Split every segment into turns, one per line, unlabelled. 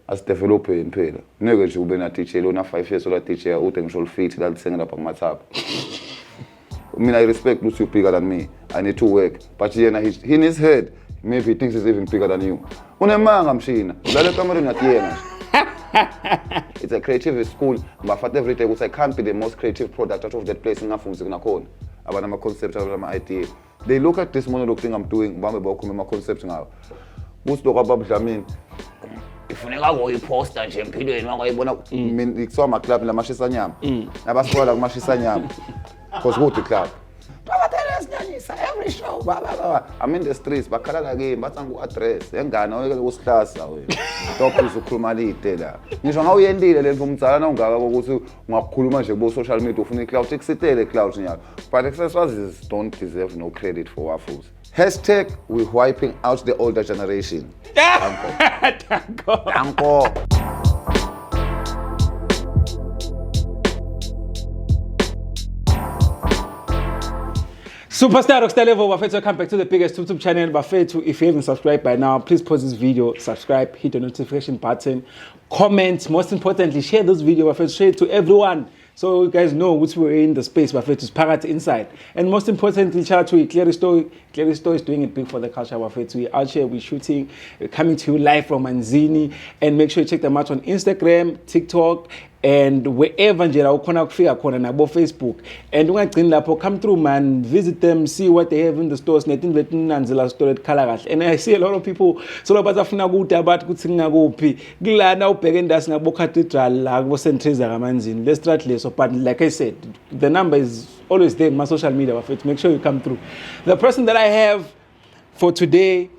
asidevelopeni phela ngeke nje ube na teacher lona 5 years ola teacher ude ngisho lifit la lithenga lapha kumathapha mina I respect ukuthi you bigger than me I need to work but yena he in his head maybe he thinks he's even bigger than you unemanga mshina dlala ekamereni yatiyena it's a creative school but every day ukuthi I can't be the most creative product out of that place ngafundisi kunakhona abana ama concepts ama idea they look at this monologue thing I'm doing bambe bakhuluma ama concepts ngawo ukuthi lokho Dlamini ifuneka uyiposter nje empilweni wangayibona mina ikuthiwa ama club lamashisa nyama nabasola kumashisa nyama because good club every show I'm in the streets bakhala kimi bathi ngu-address engane oyeke usihlasa wena stop uzokhuluma lide la ngisho ngawuyendile le mfumtsana ongaka ukuthi ungakukhuluma nje kubo social media ufuna icloud eksitele cloud nyalo but exercises don't deserve no credit for waffles #we're wiping out the older generation danko
Superstar Rockstar Level, Bafetu, come back to the biggest YouTube channel. Bafetu, if you haven't subscribed by now, please pause this video, subscribe, hit the notification button, comment, most importantly, share this video, Bafetu, share it to everyone. So you guys know which we're in the space, Bafetu's Parrot inside. And most importantly, shout out to Cleary Store. Cleary Store is doing it big for the culture, Bafetu. We're out here, we're shooting, we're coming to you live from Manzini. And make sure you check them out on Instagram, TikTok, and wherever nje la ukhona kufika khona nabo Facebook and ungagcini lapho come through man, visit them, see what they have in the stores netinto letinanzela store etikhala kahle. And I see a lot of people so bazafuna ukuthi abathi kuthi ngakuphi kulana ubheke indasi ngabo cathedral la kubo Centreza kaManzini le strat leso, but like I said the number is always there in my social media, Bafetu. Make sure you come through. The person that I have for today,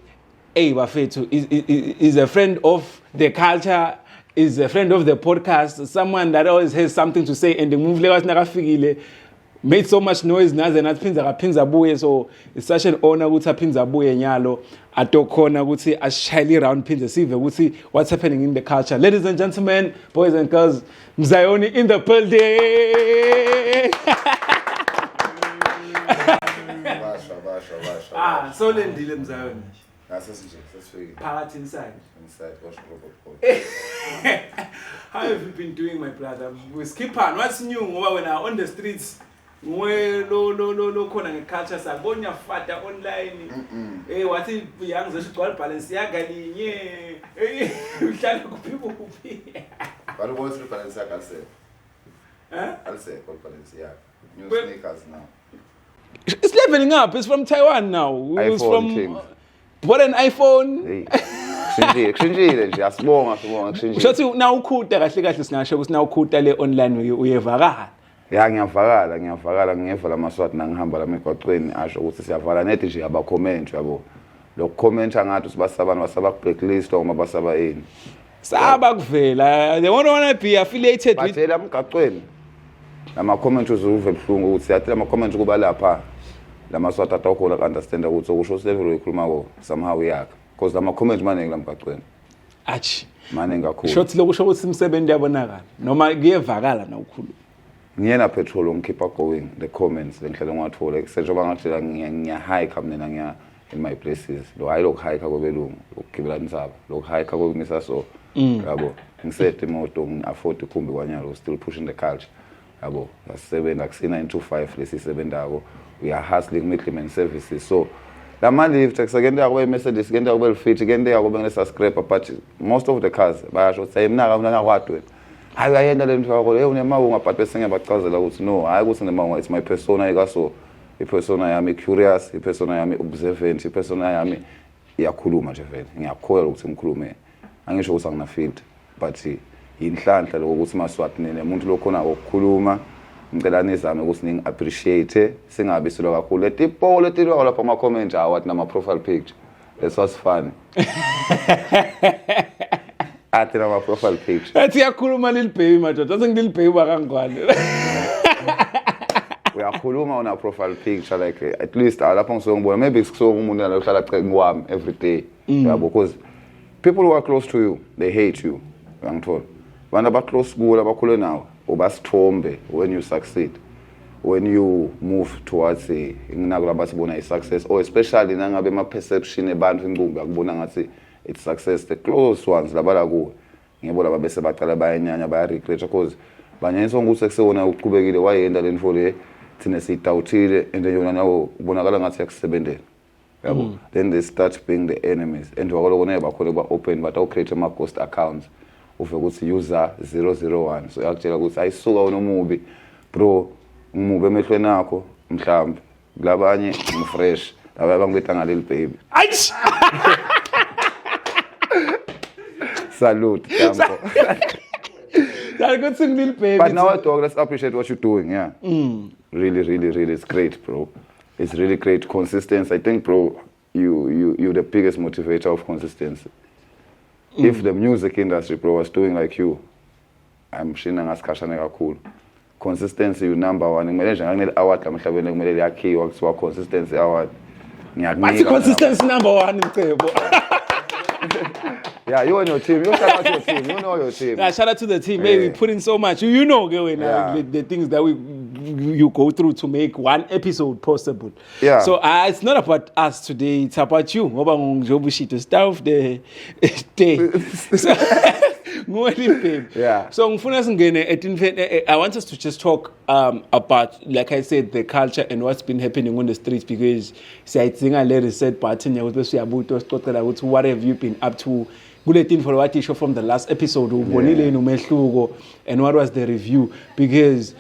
Bafetu, is a friend of the culture, is a friend of the podcast, someone that always has something to say, and the move made so much noise naze naphinza buye, so it's such an honor ukuthi aphinza buye nyalo atokhona ukuthi ashayile round phinze sive ukuthi what's happening in the culture. Ladies and gentlemen, boys and girls, Mzayoni in the building. Basha. So lendile Mzayoni. Parrot inside. How have you been doing, my brother? We skip on. What's new? When I'm on the streets, lo khona ngeculture sabona fata online. What if young zeshigcwala Balenciaga linye? Uhlala kuphi kuphi?
What was the Balenciaga alse? Alse called Balenciaga. New sneakers now.
It's leveling up. It's from Taiwan now. It's from
King.
What an iPhone.
Kushintshile nje asibonga kushintshile.
Shothi na ukhuta kahle kahle singasho ukuthi na ukhuta le online uyevakala.
Ya ngiyavakala ngiyeva lamaswati nangihamba la emigwaqweni asho ukuthi siyavala nethi nje aba comment yabo. Lo comment ngathi sibasabana basaba blacklist noma basaba yini.
Saba kuvela. They wanna be affiliated with
bathela emigwaqweni. Lama comment uzuve ebhlungu ukuthi yathi lama comment kuba lapha. Lamaswati atakhona understand ukuthi okusho level oyikhuluma ko somehow yakhe. Because lama comment maningi lamgaqweni.
Achi.
Maningi kakhulu.
Shothi lokusho ukuthi imsebenzi yabonakala noma kuyevakala na ukhulu.
Ngiyena petrol ngikhipha going the comments lenhlelo ngathola kusenjoba ngathela ngiya hike mina ngiya in my places lo hayi lokho hike kwebelungu ukugibela insaba lokho hike kokumisa so yabo ngisethe imoto ngi-afford ikhumbi kwanyalo still pushing the culture yabo ngasebenza ku-925 lesisebenzako we are hustling middleman services so la lift akusakende yakube Mercedes kende yakube Fit kende yakube ngesa scraper but most of the cars bayasho ukuthi ayimnaka mina ngakwadwe hayi ayenda le nto yakho unemawunga but bese ngiyabachazela ukuthi no hayi ukuthi nemawunga it's my persona ikaso ipersona yami curious ipersona yami observant ipersona yami iyakhuluma nje vele ngiyakholwa ukuthi ngikhulume angisho ukuthi angina filter but inhlanhla lokuthi maswati nemuntu lokhona ukukhuluma ngicela nizame ukuthi ningi appreciate singabe silo kakhulu letipo letilwa lapha ama comment awathi nama profile picture that was funny athi nama profile picture
athi yakhuluma lil baby madoda athi ngilil baby bakangwane
uyakhuluma on a profile picture like at least lapho ngisongibona maybe sikusoka umuntu la uhlala ngwami every day yabo because people who are close to you they hate you ngithola bana ba close kuwe abakhule nawe ubasithombe when you succeed when you move towards nginakho labasibona success or especially nangabe ama perception ebantu ingqumbi akubona ngathi it's success the close ones labala kuwe ngibo laba bese baqala bayenyanya baya-regret because banyanyiswa ukuthi sekusewona uqhubekile wayenda le nto le thina siyidawuthile and yona nawo kubonakala ngathi yakusebenzela yabo then they start being the enemies and wakoloko naye bakhona ba-open but awu-create ama-ghost accounts uve ukuthi user 001 so yakutshela ukuthi ayisuka wona umubi bro umubi emehlweni akho mhlawumbe kulabanye ngifresh laba abangibetha ngaleli baby
Aish!
salute Damko.
That's good thing, little baby.
But now, dog, let's appreciate what you're doing. Yeah, really, really, really, it's great, bro. It's really great consistency. I think, bro, you're the biggest motivator of consistency. If the music industry, bro, was doing like you, I'm sure that's cool. Consistency, you number one. Ngimele award lamhlabeni ngimele yakhiwa kuthiwa consistency award.
What's consistency number one, Mcebo?
Yeah, you and your team. You shout out your team. You know your team.
Yeah, shout out to the team. Hey, we put in so much. You know, the things that you go through to make one episode possible.
Yeah.
So it's not about us today. It's about you. Ngoba ngizobushito stuff the day.
Yeah.
So I want us to just talk about, like I said, the culture and what's been happening on the streets, because I think I let reset button. What have you been up to? Bulletin for what issue from the last episode and what was the review, because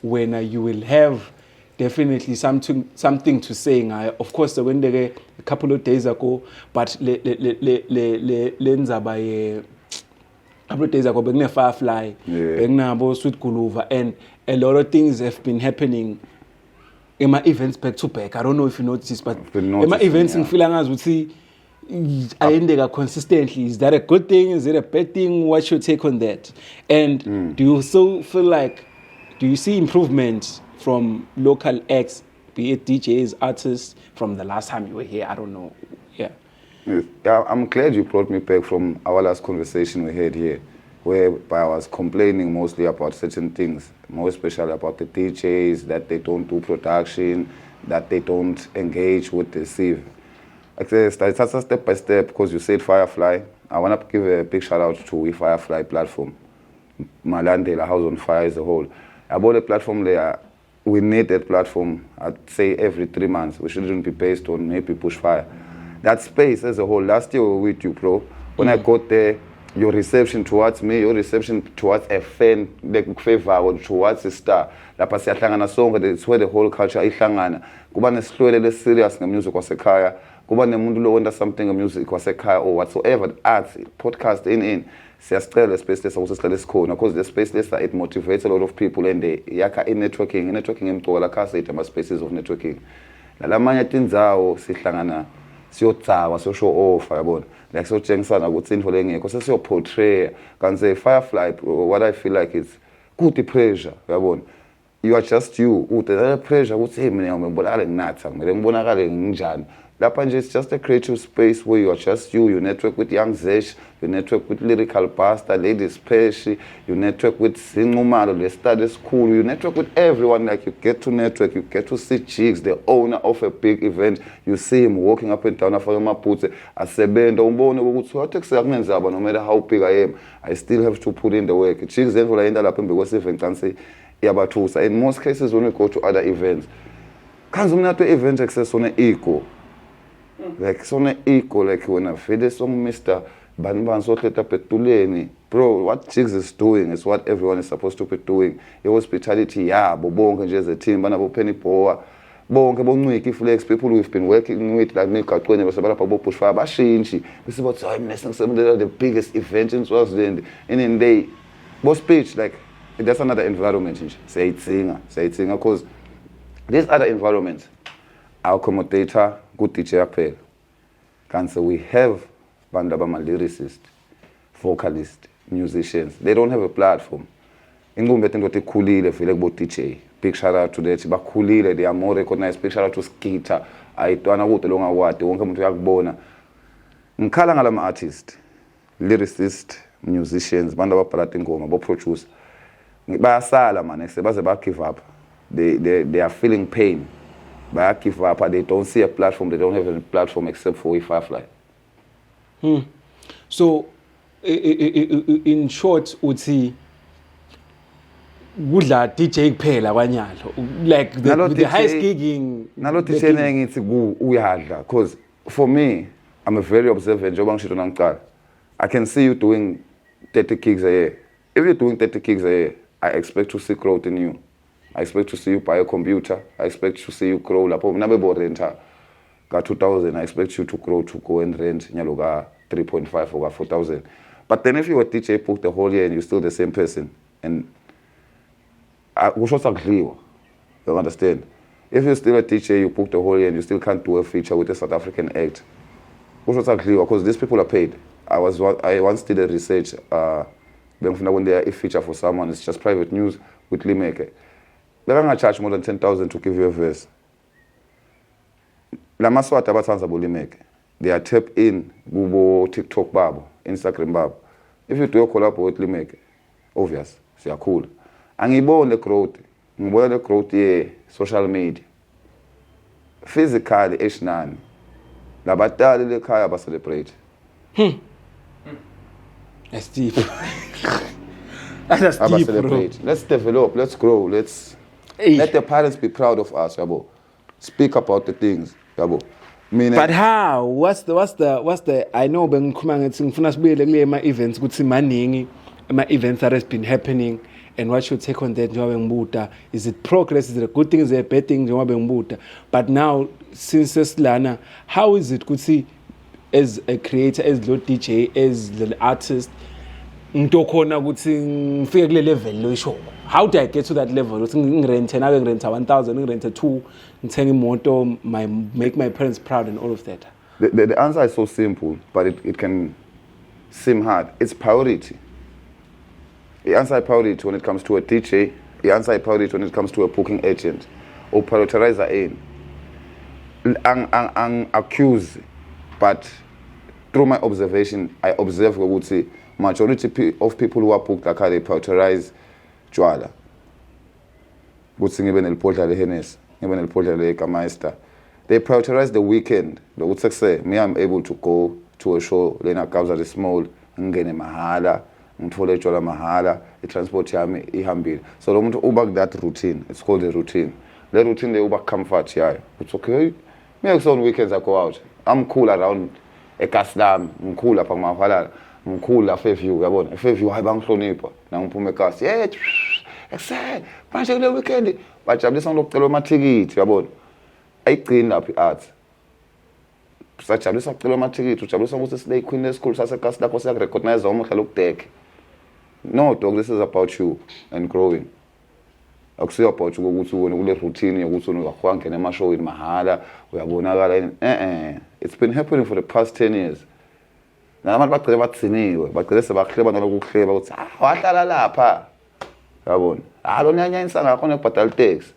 when you will have definitely something to say. Of course, when a couple of days ago, but couple of days ago, being a Firefly, being a Sweet Guluva, and a lot of things have been happening in my events back to back. I don't know if you noticed, but in my events in Philangas would see I end consistently. Is that a good thing? Is it a bad thing? What's your take on that? And do you still feel like, do you see improvements from local acts, be it DJs, artists, from the last time you were here? I don't know. Yeah.
Yeah, I'm glad you brought me back from our last conversation we had here, whereby I was complaining mostly about certain things, more especially about the DJs, that they don't do production, that they don't engage with the sieve. I started step by step because you said Firefly. I want to give a big shout out to the Firefly platform. Malandela House on Fire as a whole. I bought a platform there. We need that platform, I'd say every 3 months. We shouldn't be based on maybe Bushfire. That space as a whole, last year we were with you, bro. When I got there, your reception towards me, your reception towards a fan, like favor or towards a star. Lapha siyahlangana sonke, that's where the whole culture ihlangana. Kuba nesihlwele serious ngemusic wasekhaya. Kuba nemuntu lo wenda something ngemusic wasekhaya or whatsoever, arts, podcast in. Siyasicela space lesa ukuthi sihlale sikhona because the space lesa it motivates a lot of people and they yakha networking emgcola khasete ama spaces of networking. Lalamanye tindzawo sihlangana siyotsawa so show off yabona. Like so jengisana ukuthi info lengekho sesiyo portray kanze Firefly, what I feel like is good pressure yabona. You are just you. The pressure ukuthi hey mina ngibonakala nginatha ngibele ngibonakale nginjani. Lapha nje it's just a creative space where you are just you. You network with Young Zesh, you network with Lyrical Pastor, Lady Speshi, you network with Singumalo, the study school, you network with everyone. Like you get to network, you get to see Cheeks, the owner of a big event. You see him walking up and down after Maputse. Asebenda umbone ukuthi watexa kunenzaba no matter how big I am, I still have to put in the work. Cheeks then I end up because event can say yabathusa. In most cases when we go to other events, kanzi umnato event access on ego. Like so ego, like when I feel this song Mr. Banban so petuleni. Bro, what Jigs is doing is what everyone is supposed to be doing. Your hospitality, yeah, bonke nje as a team, bana bo Penny Power, bonke bonwiki flex, people we've been working with like Nick Katwene, basabala pa bo Bushfire, bashinchi. This is about time the biggest event in Swaziland. And then they bo speech like that's another environment. Say it singer, because these other environments, our commentator, good teacher appeal. Cancer, we have Bandabama lyricists, vocalists, musicians. They don't have a platform. Ingumbe tento te kulile feel like DJ. Big shout out to that. Ba kulile they are more recognized. Big shout out to Skita. Aitwana ukuthi longa wate wonke umuntu uyakubona. Ngikhala ngala artist, lyricists, musicians, bantu ababhala ingoma, bo producer. Bayasala man, baze ba give up. They are feeling pain. give up, they don't see a platform, they don't have a platform except for Firefly.
So in short uthi kudla DJ kuphela kwanyalo, like the highest gigging
nalo DJ nengithi uyadla, because for me I'm a very observant njengoba ngishilo nangicala. I can see you doing 30 gigs a year. If you're doing 30 gigs a year, I expect to see growth in you. I expect to see you buy a computer. I expect to see you grow. Lapho nabe bo renta ka 2000, I expect you to grow to go and rent nyalo ka 3.5 or 4,000. But then if you were DJ book the whole year and you're still the same person, and you understand? If you're still a DJ, you book the whole year and you still can't do a feature with a South African act, because these people are paid. I once did a research. When they are a feature for someone, it's just private news with Limeke. They're gonna charge more than 10,000 to give you a verse. Lamaswata batanza Limeke. They are tapped in Google, TikTok, Babo, Instagram, Babo. If you do a collab with Limeke, obvious, they are cool. And you born the growth, social media. Physically, H9. La batali le kaya ba celebrate.
That's deep. That's deep, bro.
Let's develop, let's grow, let the parents be proud of us, yabo. Speak about the things, yabo.
But how? What's the I know bengikhuluma ngithi ngifuna sibuyele kule ma events ukuthi maningi ama events that has been happening, and what should take on that njengoba ngibuta? Is it progress? Is it a good thing? Is it a bad thing njengoba ngibuta? But now since Seslana, how is it ukuthi as a creator, as lo DJ, as the artist, ngikhona ukuthi ngifike kule level lo isho? How do I get to that level? Ukuthi ngirente nawe ngirenta 1,000, ngirenta 2, ngithenga imoto, make my parents proud and all of that?
The answer is so simple, but it can seem hard. It's priority. The answer is priority when it comes to a DJ. The answer is priority when it comes to a booking agent or prioritizer in. I'm accused, but through my observation, I observe that majority of people who are booked like they prioritize Jwala. They prioritize the weekend. They would say, me, I'm able to go to a show, Lena Kabza the small, ngene mahala, ngithole Jwala mahala, the transport yami ihambile. So they want to ubak that routine. It's called a routine. The routine they ubak comfort yeah. It's okay. Me on weekends I go out. I'm cool around a Kaslam, I'm cool up on my father. I'm cool at Fairview, yabona. Fairview high bank hlonipha. Na ngiphume ekhasi. Yeah. Excellent. Manje kule weekend. Bajabulisa ngicela amathikithi, yabona. Ayigcina lapha iart. Sajabulisa ngicela amathikithi, ujabulisa ukuthi Slay Queen School sasekhasi lapho siya recognize umhlalo ukudek. No, dog, this is about you and growing. Akusiyo about ukuthi ubone kule routine yokuthi uyahwangena emashow mahala, uyabonakala. It's been happening for the past 10 years. Nabantu bagcile batsiniwe, bagcile sebahleba nalokuhleba ukuthi wahlala lapha. Yabona. Lo nyanyanyisa ngakhona ukubhadala tax.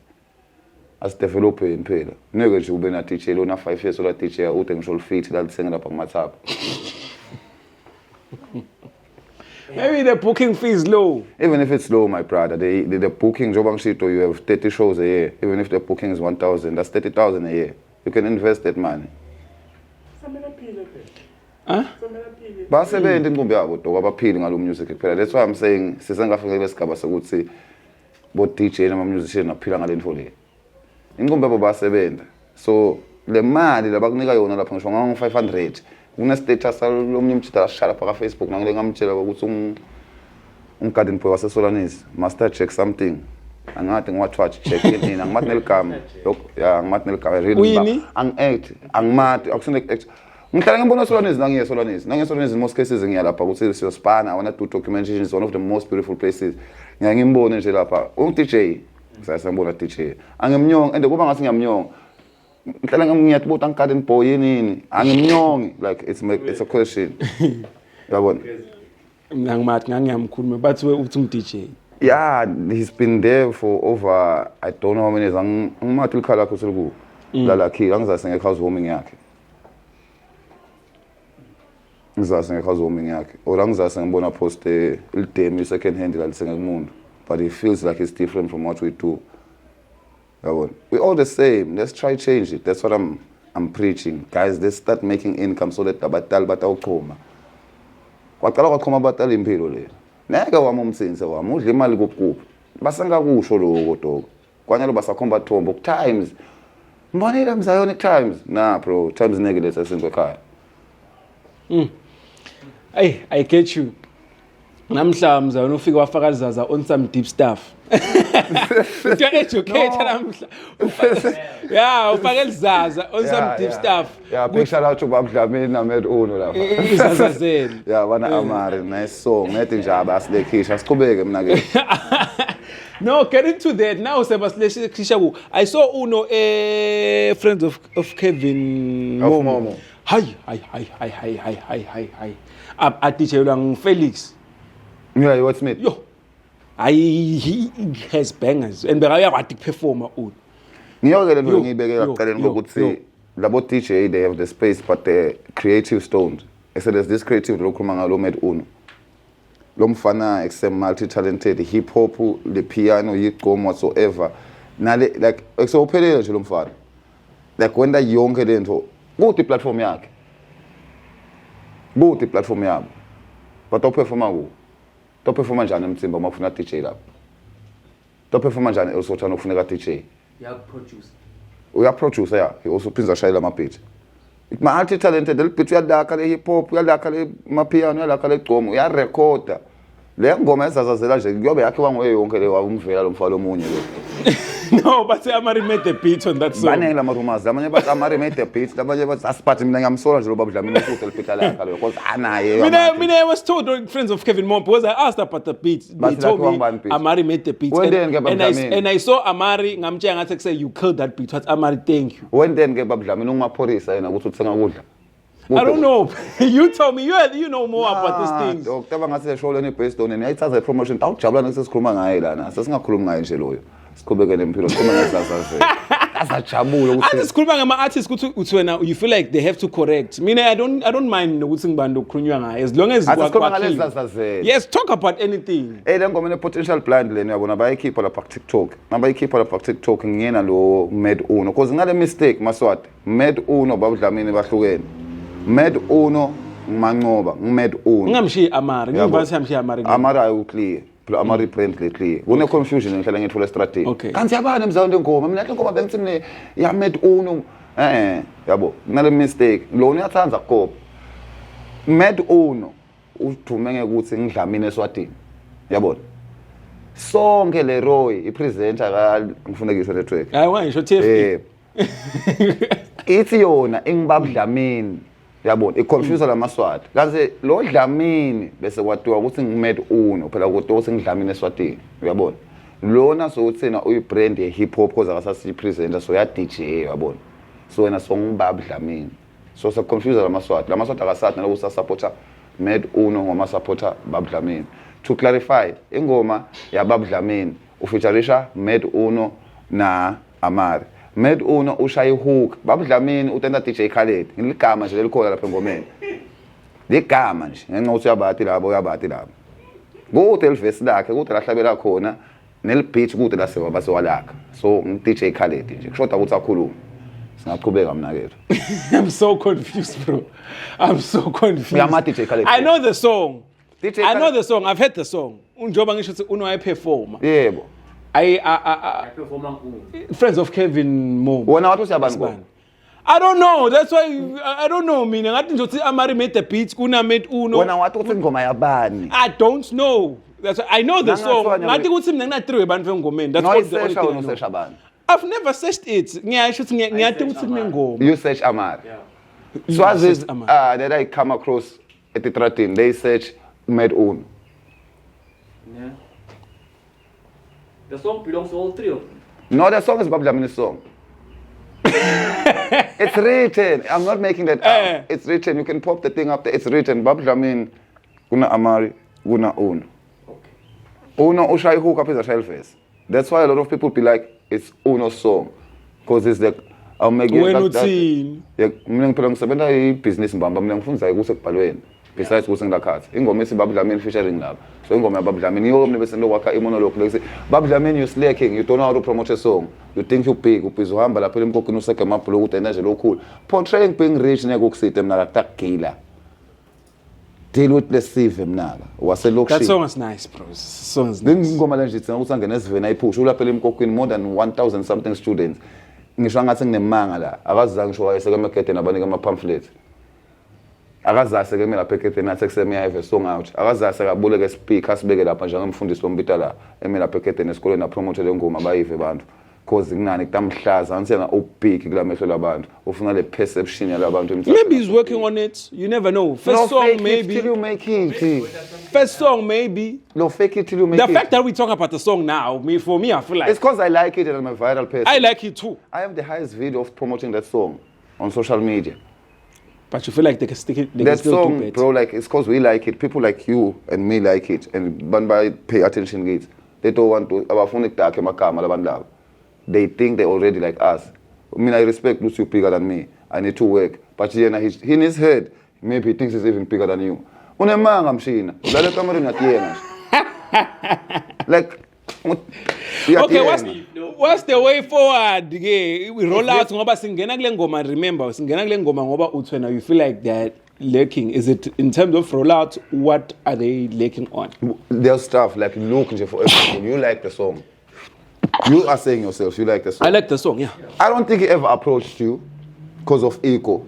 Asidevelopeni phela. Ngeke nje ube na DJ lo na 5 years ola DJ ude ngisho fit la lithenga lapha kumathapha.
Maybe the booking fee is low.
Even if it's low, my brother, the booking job angshito, you have 30 shows a year. Even if the booking is 1,000, that's 30,000 a year. You can invest that money. Basebenza inqumbi yabo doko abaphili ngalo music kuphela. That's why I'm saying sisengafika lesigaba sokuthi bo DJ nama musician aphila ngale ntfo le. Inqumbi yabo basebenza. So le mali labakunika yona lapha ngisho ngango 500. Una status lomnye umtshita lashala phaka Facebook ngale ngamtshela ukuthi umgarden boy wase Solanese master check something. Angathi ngiwatch check in angimathi neligama. Yeah, angimathi neligama really. Ang-act, angimathi akusine act. Ngihlala ngibona Solanese nangiye Solanese. Nangiye Solanese in most cases ngiya lapha ukuthi siyosipana, I want to do documentation. It's one of the most beautiful places. Ngiyangimbona nje lapha. DJ. Sasambona DJ. Angimnyonga and kuba ngathi ngiyamnyonga. Ngihlala ngiyathi bota garden boy yini? Angimnyongi. Like it's a question. Yabona.
Ngimathi ngiyamkhuluma bathi uthi DJ.
Yeah, he's been there for over I don't know how many years. Angimathi likhala lakho seliku. La lakhi angizase ngekhawuzoming yakhe. Ngizase ngekhawuzoming yakhe. Or ngizase ngibona post ilidemi second hand la lisenga kumuntu. But he feels like it's different from what we do. Yabona? We're all the same. Let's try change it. That's what I'm preaching. Guys, let's start making income so that abatali batawuchuma. Kwaqala kwachuma abatali impilo le. Ngeke wami umtsinze wami udla imali kuphi. Basangakusho lokho dog. Kwanyalo basakhomba thombo times. Mbonela mzayona times. Nah bro, times negative sasengekhaya.
Hey, I get you. Namhla mzawona ufika wafaka izaza on some deep stuff. You're educated namhla. Yeah, ufaka izaza on some deep stuff.
Yeah, big shout out to Babdlamini na Med Uno lapha.
Izaza zenu.
Yeah, wana Amari, nice song. Nethi njaba asilekhisha siqhubeke mina ke.
No, get into that. Now Sebastian, I saw Uno friends of Kevin
Of Momo.
Hi. At teacher lang Felix.
Yeah, what's me?
Yo. He has bangers and bayakwazi performer Uno.
Ngiyeke lento ngiyibekela ekuqaleni kokuthi labo DJ they have the space but the creative stoned. I said there's this creative lokhuluma ngalo Med Uno. Lo mfana except multi-talented, hip hop, the piano, yigqom whatsoever. Nale like so uphelele nje lo mfana. Like wenda yonke lento kuthi platform yakhe. Kuthi platform yabo. But uperforma ku. Uperforma njani emthimba uma ufuna DJ lapho? Uperforma njani esothana ufuneka DJ? Uya producer yeah, he also phinza shayela ama beat. It multi-talented, le beat uyadakha le hip hop, uyadakha le mapiano, uyadakha le gqom, uyarecorda. Le ngoma ezazazela nje kuyobe yakhe wangoye yonke le wamvela lo mfana omunye lo.
No, but Amari made the beat on that song.
Banenge la marumas, lamanye bathi Amari made the beat, labanye bathi asipathi mina ngiyamsola nje lo Babdlamini uhluthe liphitha lakhe lo because anaye.
Mina I was told during Friends of Kevin Mom because I asked about the beat. They told me Amari made the beat. And I saw Amari ngamtshela ngathi say you killed that beat. What Amari, thank you.
When then ke Babdlamini ungaphorisa yena ukuthi uthenga ukudla.
I don't know. You tell me. You know more about these things.
Doctor ngase show leni based on ayithatha promotion awujabulana sesikhuluma ngaye lana. Sesingakhulumi ngaye nje loyo. Siqhubeke nempilo sikhuluma ngesasaze. Asajabule ukuthi
asikhuluma ngama artists ukuthi uthwena you feel like they have to correct. Mina I don't mind ukuthi ngibande ukukhulunywa ngaye as long as yes, talk about anything.
Le ngoma ne potential blind leni yabona bayikhipha lapha ku TikTok. Nabayikhipha lapha ku TikTok ngiyena lo Med Uno because ngale mistake maswati. Med Uno Babdlamini bahlukene. Med Uno Mangoba, Med Uno.
Ngamshiya Amari, ngibase yamshiya Amari.
Amari ayu clear. Amari brand le clear. Kune confusion ngihlala ngithola strategy.
Okay.
Kanti yabani emzawonke ngoma? Mina le ngoma bengithini ya Med Uno. Yabo. Ngale mistake. Lo uyathanza kopa. Med Uno udume ngekuthi ngidlamini eSwatini. Yabona. Sonke le Roy ipresenter ka ngifunekise network.
Hayi wangisho TFP.
Ithi yona engibabdlamini yabona iconfuse lamaswati kaze lo Dlamini bese kwatiwa ukuthi ngimed Uno phela ukuthi ngidlamini eSwatini uyabona lona so uthina uyibrand ye hip hop because akasasi presenter so ya DJ yabona so wena so ngibabdlamini so se confuse lamaswati akasathi nalo usasupporta Med Uno ngoma supporter Babdlamini to clarify ingoma ya Babdlamini ufeaturisha Med Uno na Amari. Med Uno ushaye hook Babdlamini utenda DJ Khaled ngiligama nje lelikhona lapha engomeni ligama nje ngenxa ukuthi uyabati labo kude elverse lakhe kude lahlabela khona nelbeat kude lasewa base walakha so DJ Khaled nje kushoda ukuthi akhuluma singaqhubeka mina kethu.
I'm so confused bro. I'm so confused.
Uyama DJ Khaled.
I know the song. I've heard the song unjoba ngisho ukuthi Uno ayiperforma.
Yebo.
I Friends of Kevin Mo.
Wona wathi usiyabani?
I don't know. That's why I don't know mina. Ngathi nje uthi Amari made the beats kuna Med Uno.
Wona wathi uthi ngoma yabani?
I don't know. That's why I know the song. Ngathi ukuthi mina ngina 3 abantu engomeni. That's all the only thing.
No search abani.
I've never searched it. Ngiyasho ukuthi ngiyathi ukuthi kunengoma.
You search Amari. So as is that I come across at the Tratin they search Med Uno.
Yeah. The song belongs to all three of them.
No, the song is Babdlamini's song. It's written. I'm not making that up. It's written. You can pop the thing up there. It's written. Babdlamini, Guna Amari, Guna Uno.
Okay.
Uno Ushai hook up is a shell face. That's why a lot of people be like, it's Uno's song. Because it's like, I'll make it like that. Yeah, mina ngiphela ngisebenza business mbamba mina ngifunza ukuthi ekubhalweni. besides ukuthi ngilakhathi ingoma ethi Babu Dlamini featuring laba so ingoma yaBabu Dlamini yomni bese lokwakha imonologue lethi Babu Dlamini you slacking you don't know how to promote a song you think you big ubhizi uhamba lapha emkokini useke amabhulu ukuthi nje lokhulu portraying being rich nekukusithe mina takugila deal with the sieve mnaka waselokishini
That song is nice, bro. This song is nice.
ngoma la nje thina ukuthi angene esivena ayiphusha ulapha emkokini more than 1000 something students ngisho ngathi nginemanga la akazange ngisho wayeseke emagedeni abanike ama pamphlets akazase ke mina phekethe nathi kusemiya have a song out akazase kabuleke speaker sibeke lapha njengemfundisi wombita la emina phekethe nesikoleni na promote le ngoma bayive abantu cause kunani kutamhlaza ansenga ubig kulamehlo labantu ufuna le perception yalabantu
Maybe he's working on it. You never know. First song,
fake
maybe.
it till you make it
First song, maybe.
no fake it till you make
The
it
fact that we talk about the song now, for me, I feel like
it's cause I like it and I'm a viral person
I like it too.
I have the highest video of promoting that song on social media
But you feel like they can stick it. They
that
can still do
song
better.
bro like it's cause we like it people like you and me like it and bantu pay attention kids they don't want to abafuna ukudakha emagama labantu labo they think they already like us I mean I respect Lucy bigger than me I need to work but yena he in his head maybe he thinks he's even bigger than you unemanga mshina udlala kamereni yatiyena like
Okay, what's the way forward? Okay, we roll out ngoba singena kule ngoma. Remember, singena kule ngoma ngoba uthwena. You feel like they're lacking. Is it in terms of rollout? What are they lacking on?
there's stuff like look nje for everything you like the song you are saying yourself you like the song
I like the song. Yeah.
I don't think he ever approached you because of ego.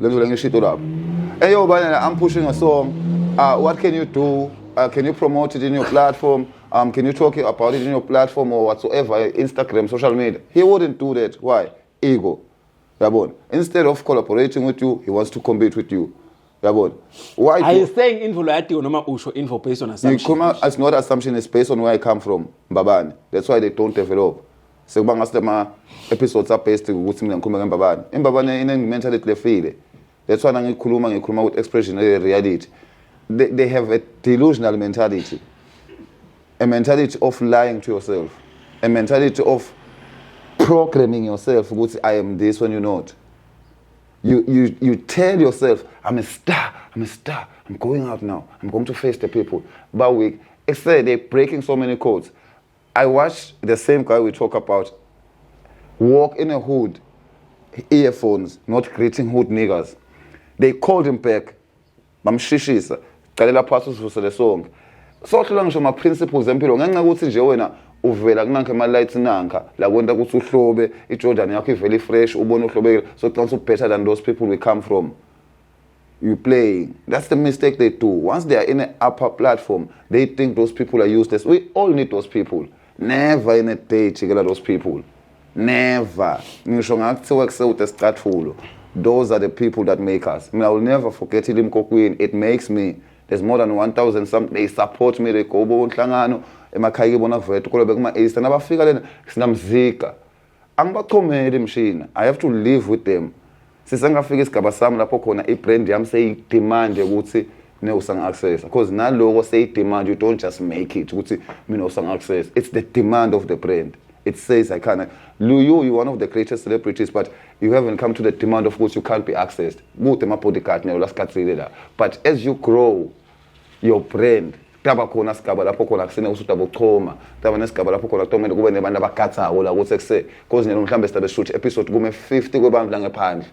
Hey, yo, Banana, I'm pushing a song. What can you do? Can you promote it in your platform? Can you talk about it in your platform or whatsoever, Instagram, social media? He wouldn't do that. Why? Ego. Yabon. Instead of collaborating with you, he wants to compete with you. Yabon. Why?
Are you saying info like or noma usho info based on assumption?
It's not assumption, it's based on where I come from. Mbabane. That's why they don't develop. Sekuba ngasema episodes are based ukuthi mina ngikhuluma ngembabane. Imbabane ine mentality lefile. That's why ngikhuluma with expression reality. They have a delusional mentality. A mentality of lying to yourself. A mentality of programming yourself ukuthi I am this when you're not. You tell yourself I'm a star, I'm going out now, I'm going to face the people. But they're breaking so many codes. I watched the same guy we talk about walk in a hood, earphones, not greeting hood niggas. They called him back. Bamshishisa. Kalela passos for the song. So long ngisho ma principles empilo ngenxa ukuthi nje wena uvela kunanke ama lights nanka la kwenta ukuthi uhlobe iJordan yakho iveli fresh ubone uhlobekile so can't better than those people we come from. You playing. That's the mistake they do. Once they are in an upper platform, they think those people are useless. We all need those people. Never in a day chikela those people. Never. Ngisho ngakuthiwa kusewuthi esicathulo. Those are the people that make us. I mean, I will never forget Ilimkokwini. It makes me. There's more than 1,000 something. They support me. They go bonhlangano. Emakhaya bona vethu kolobe kuma Easter nabafika lena sinamzika. Angibathomeli mshina. I have to live with them. Sisengafika isigaba sami lapho khona ibrand yami seyidemand ukuthi ne usang access because naloko seyidemand you don't just make it ukuthi mina usang access. It's the demand of the brand. It says I can't. You're one of the greatest celebrities, but you haven't come to the demand of which you can't be accessed. But as you grow your brand, taba khona sigaba lapho khona kusene usutaba uchoma, taba nesigaba lapho khona kutomele kube nebantu abagatsako la ukuthi ekuse because nina mhlambe sibe shoot episode kume 50 kwebantu la ngephandle.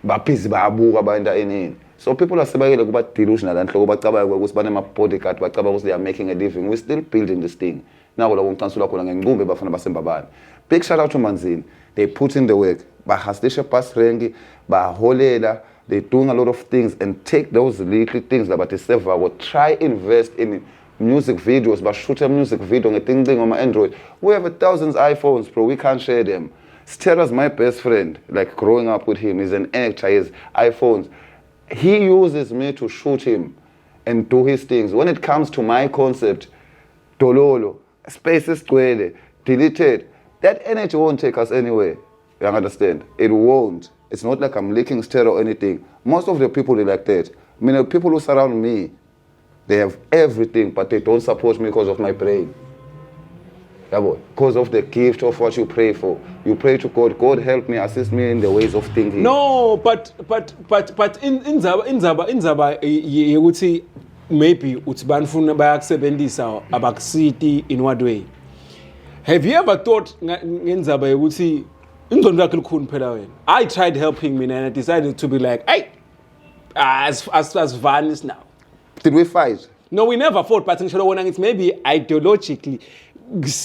Baphizi bayabuka abantu enini. So people are sebakele kuba delusional anhloko bacabanga ukuthi banema bodyguard bacabanga ukuthi they are making a living. We're still building this thing. Now la kumcansula khona ngencumbe bafana basembabane. Big shout out to Manzini. They put in the work. Bahastisha pass rengi, baholela. They're doing a lot of things and take those little things that they save. Try invest in music videos, but shoot a music video on my Android. We have 1,000 iPhones, bro. We can't share them. Stera's my best friend. Like growing up with him, he's an actor. He has iPhones. He uses me to shoot him and do his things. When it comes to my concept, Tololo, spaces squared, deleted. That energy won't take us anywhere. You understand? It won't. It's not like I'm leaking stereo or anything. Most of the people are like that. I mean, the people who surround me, they have everything, but they don't support me because of my brain. Because of the gift of what you pray for. You pray to God, God help me, assist me in the ways of thinking.
No, but inzaba yekuthi maybe uthi banifuna bayakusebenzisa abakusiti in what way? Have you ever thought ngenzaba yekuthi ingcondo yakhe likhulu phela wena? I tried helping me and I decided to be like, hey, as vanis now.
Did we fight?
No, we never fought, but it's maybe ideologically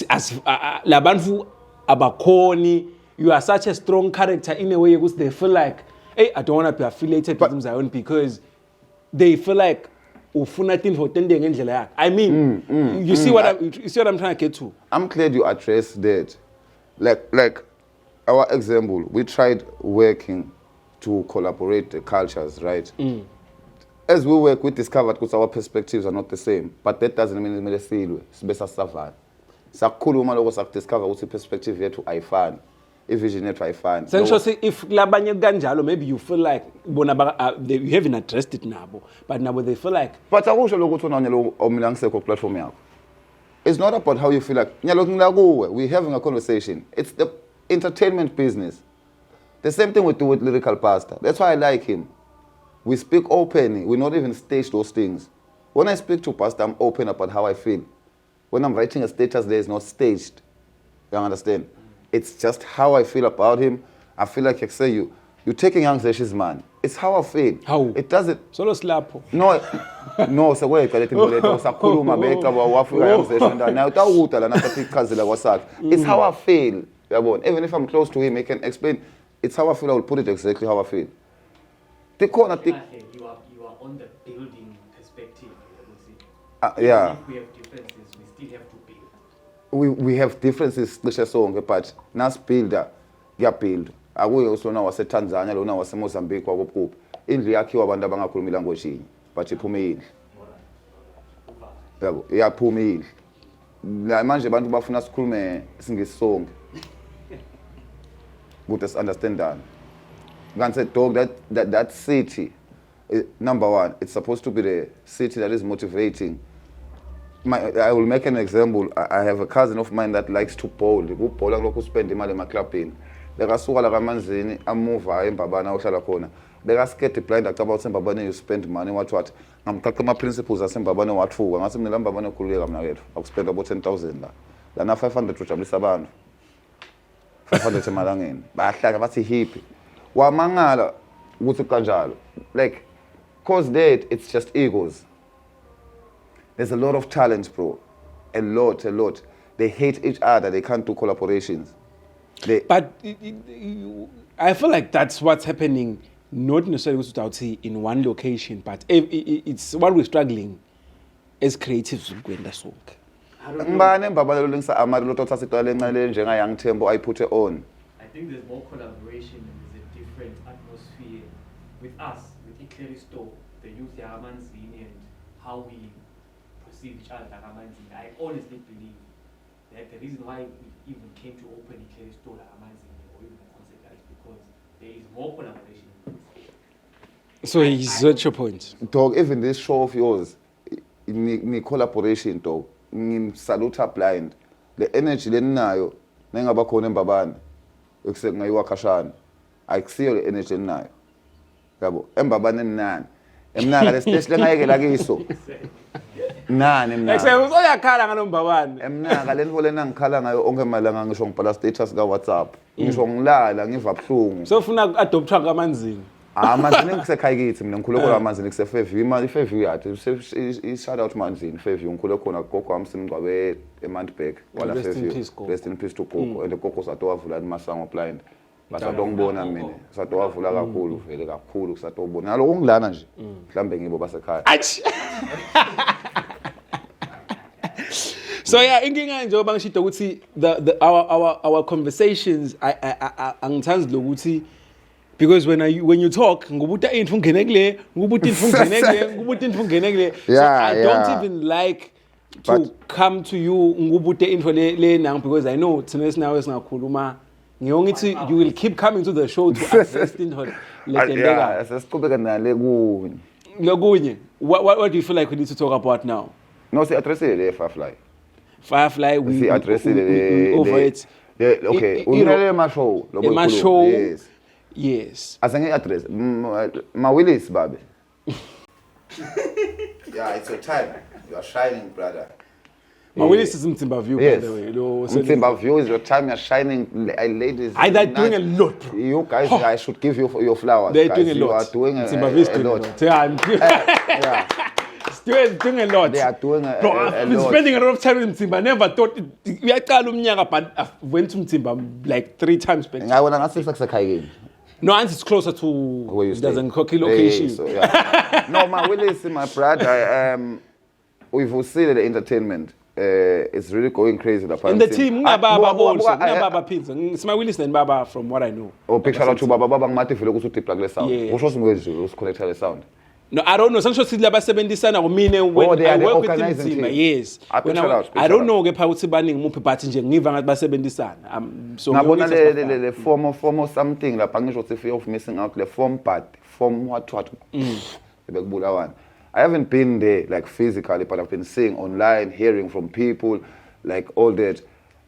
as labantu abakhoni, you are such a strong character in a way because they feel like, hey, I don't want to be affiliated with Zion because they feel like I mean, you see what I'm trying to get to?
I'm glad you addressed that. Like our example, we tried working to collaborate the cultures, right? As we work, we discovered because our perspectives are not the same. But that doesn't mean it's the same. Sakhuluma lokho sakudiscover ukuthi perspective yethu ayifani, vision yethu ayifani.
So if labanye kanjalo, maybe you feel like you haven't addressed it nabo, but now they feel like.
But akusho lokho uthona nyalo omila ngisekho platform yakho. It's not about how you feel like. Nyalo ngila kuwe, we're having a conversation. It's the entertainment business. The same thing we do with Lyrical Pastor. That's why I like him. We speak openly. We not even stage those things. When I speak to Pastor, I'm open about how I feel. When I'm writing a status there, it's not staged. You understand? It's just how I feel about him. I feel like you're taking Young Zesh's man. It's how I feel.
How?
It doesn't.
Solo slapo.
No, so wait, it's how I feel. Even if I'm close to him, he can explain. It's how I feel. I will put it exactly how I feel.
You are on the building perspective.
Yeah.
If we have differences, we still have to build.
We have differences cishe sonke but nas builder build. Akuye usona waseTanzania lona waseMozambique wakuphi. Indlu yakhiwa abantu abangakhulumi language yinye but iphuma indlu. Yabo, iyaphuma indlu. La manje abantu bafuna sikhulume singisonke. Good us understand that. Can say dog that city number one, it's supposed to be the city that is motivating. I will make an example. I have a cousin of mine that likes to bowl. Ubhola lokho spend imali emaclubini. Bekasuka la kaManzini amuva eMbabane ohlala khona. Bekaskete blind about eMbabane you spend money what. Ngamqaqa ama principles aseMbabane wathuka. Ngase mina eMbabane ekhululeka mina kethu. Akuspend about 10,000 la. Lana 500 ujabulisa abantu. 500 emalangeni. Bayahlaka bathi hippie. Wamangala ukuthi kanjalo. Like cause that it's just egos. There's a lot of talent, bro. A lot. They hate each other. They can't do collaborations.
But I feel like that's what's happening, not necessarily without in one location, but it's what we're struggling as creatives.
Ngibane embabalo lengisa amari lototha sitwale encane njenga Young Tembo ayiputhe on.
I think there's more collaboration and there's a different atmosphere with us, with Icleristo, the youth Yagamanzini, and how we perceive each other Yagamanzini. I honestly believe that the reason why we even came to open Icleristo Yagamanzini or even a concept is because there is more collaboration.
So is that your point?
Dog, even this show of yours, in collaboration, dog, in Saluta Blind, the energy lenayo, nengaba khona eMbabane, except ngayiwa Khashana. I see the energy lenayo. Yabo, eMbabane nani. Emnaka le stage lengayeke la kiso. Nani emnaka.
Except uyakhala ngalo Mbabane.
Emnaka le nto lena ngikhala ngayo onke malanga ngisho ngibhala status ka WhatsApp. Ngisho ngilala ngiva buhlungu.
So ufuna adoptwa kaManzini.
Manzini ngisekhaya kithi mina ngikhule khona Manzini kuse Fairview imali Fairview yathi i shout out Manzini Fairview ngikhule khona gogo wami simgcwabe eMantberg wala Fairview rest in peace to gogo and gogo sato wavula imasango blind basato ngibona mina sato wavula kakhulu vele kakhulu sato ubona nalo ngilana nje mhlambe ngibo basekhaya.
So yeah, inkinga nje obangishito ukuthi our conversations angithandi lokuthi because when you talk, so I don't even like to come to you because I know you will keep coming to the show to assist in her. What do you feel like we need to talk about now?
No, say address it Firefly.
Firefly, we
address
over it.
Okay,
You know,
show.
my show.
Yes.
Yes.
As an address, Willis, baby. Yeah, it's your time. You are shining, brother.
Willis is Mtimba View,
Yes.
by the way.
Mtimba View is your time. You're shining, ladies.
They're doing a lot, bro.
You guys, I should give you your flowers.
They're
guys.
doing a
You
lot.
are doing
Mtimba View is doing a lot. Yeah. Still doing a lot.
They are doing a
Bro, I've been
lot.
spending a lot of time in Mtimba. I never thought we are but I went to Mtimba like 3 times back.
I want to ask you
No, and it's closer to
where you stay.
doesn't cocky location.
So, yeah. No, my Willis, my brother, we've seen the entertainment. It's really going crazy.
In the team, Baba also, Baba Pizza. It's my Willis and Baba from what I know.
Oh, picture out to Baba Ngmati filo kuthi plug le sound.
Yeah.
What was mwezu connect the sound?
No, I don't know. Sancho Sidla ba 70 sana mina when
they
I
are the
work with
organizing
him.
team.
Yes. When I don't know ke phakathi baningi muphi but nje ngiva ngathi ba 70 sana. So
Ngabona le form of something lapha ngisho ukuthi fear of missing out the form part form what bekubulawana. I haven't been there like physically, but I've been seeing online, hearing from people, like all that.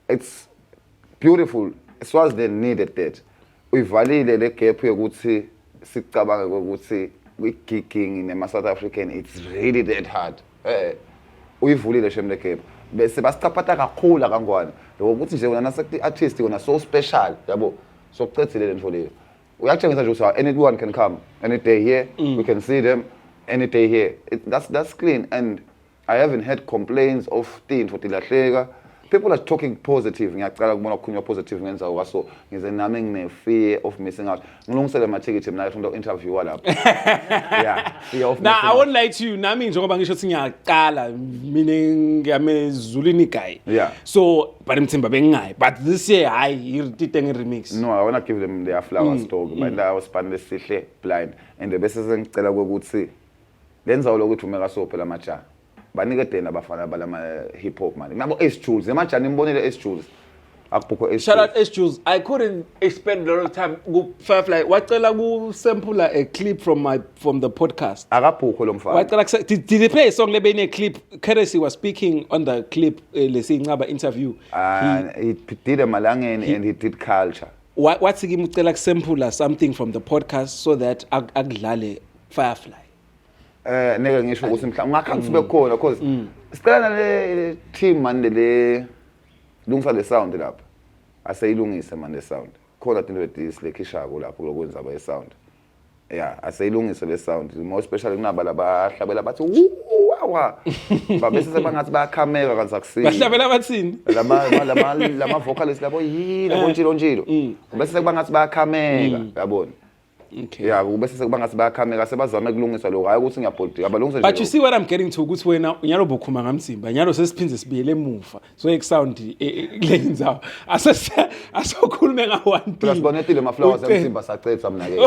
It's beautiful. It was they needed that. Uyivalile le gap yokuthi sicabanga ukuthi we kicking in South African, it's really that hard. Uyivulile shem le gap. Bese basicaphatha kakhulu kangwane. Lokuthi nje wena nasekthi artist wona so special, yabo. So kucethile lento leyo. Uyatshengisa nje ukuthi anyone can come any day here, we can see them. Any day here, that's clean, and I haven't had complaints of things for tilahleka. People are talking positive. Ngiyacala kubona kukhulunywa positive ngenza kwaso ngize nami ngine fear of missing out. Ngilungisele ama ticket mina ngifuna interview lapha. Yeah, fear of
Now
missing
I won't lie to you. Nami njengoba ngisho ukuthi ngiyaqala mina ngiyamezulini guy.
Yeah.
So but Mtimba bengayi. But this year I irtitenge remix.
No, I want to give them their flowers dog. But I was spande sihle blind and the best sengicela ukuthi lenza ukuthi umeka so phela macha. Banike dena abafana balama hip hop man. Ngabo S Jules, emacha nimbonile S Jules. Akubukho S.
Shout out S Jules. I couldn't spend a lot of time go Firefly. Wacela ku sample a clip from the podcast.
Akabukho lo mfana.
Wacela did he play a song lebe ne clip? Keresi was speaking on the clip lesi Ncaba interview.
He did a malangeni and he did culture.
What's he ucela sample something from the podcast so that akudlale Firefly.
Neke ngisho ukuthi mhlawumbe ngakhangi sibe khona because sicela le team man le lungisa le sound lapha aseyilungise man le sound khona into lesilekhishako lapho lokwenza aba sound yeah aseyilungise le sound more especially kunaba labahlabela bathi wawa babese sebangathi bayakhameka kanti akusini
bahlabela bathini
lama vocalists labo yini njilo bese sebangathi bayakhameka yabona.
Okay.
Yeah, bese sekubangathi bayakhameka sebazama ukulungisa lokho hayi ukuthi ngiyabhodika abalungise nje.
But you see what I'm getting to ukuthi wena unyalo bokhuma ngamsimba nyalo sesiphindze sibiyele emuva so sound lenzawo asokhulume nga one thing.
Plus bonetile ama flowers emsimba sacetha mina ke.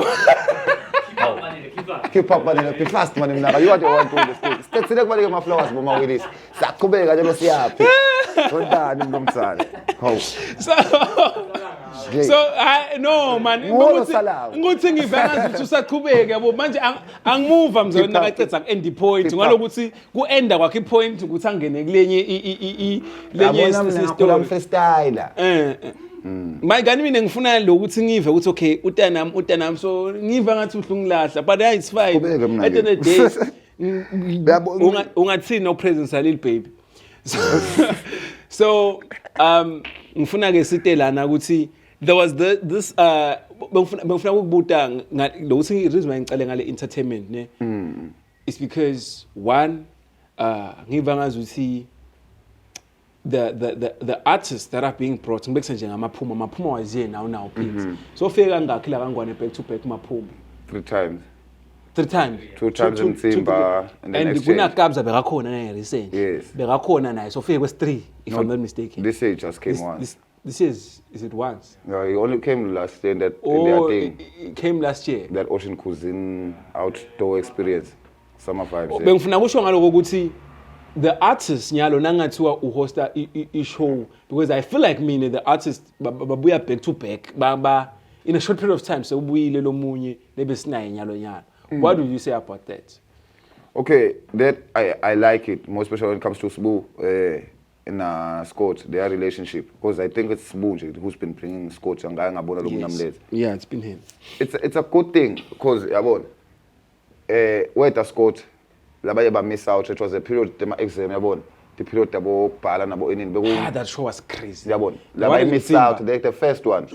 Keep up man, be fast man mina. You are the one to the state. State kubaleke ama flowers boma Willis. Saqhubeka nje losiyaphi. Kodani ngomtsana. Hawu.
So I no man ngokuthi ngivenga ukuthi usaqhubeke yabo manje angimove mzona nakacetha ku end point ngalokuthi ku enda kwakhe point ukuthi angene kulenye lenye
story freestyle.
Mayigani mina ngifuna lokuthi ngive ukuthi okay utanami so ngiva ngathi uhlungilahla but yeah it's fine at the end of the day ungathini no presence a little baby so ngifuna ke sitelana ukuthi there was this bengifuna ukubuta lokuthi reason why ngicale ngale entertainment ne is because one ngiva ngazi ukuthi the artists that are being brought ngibekuse nje ngamaphuma waziye now please so fika kangakhi la kangwane back to back maphuma
3 times
3 times
2 times in Simba
and kuna Kabza bekakhona naye recent
yes
bekakhona naye so fika kwes3 if I'm not mistaken
this year just came once
this is it once
no he only came last year in that in their thing
it came last year
that Ocean Cuisine outdoor experience summer vibes
bengifuna kusho ngaloko ukuthi the artists nyalo nangathiwa uhosta show because I feel like mina the artists babuya back to back baba in a short period of time so ubuyile lo munye lebesinaye nyalo what do you say about that?
Okay, that I like it, more especially when it comes to Sbu. Scott, their relationship, because I think it's Sbu who's been bringing Scott and
Yeah, it's been him.
It's a good thing because where Scott labanye miss out, it was a period the exam yabona, the period yabo bhala nabo inini
that show was crazy.
yabona labanye miss out the first one.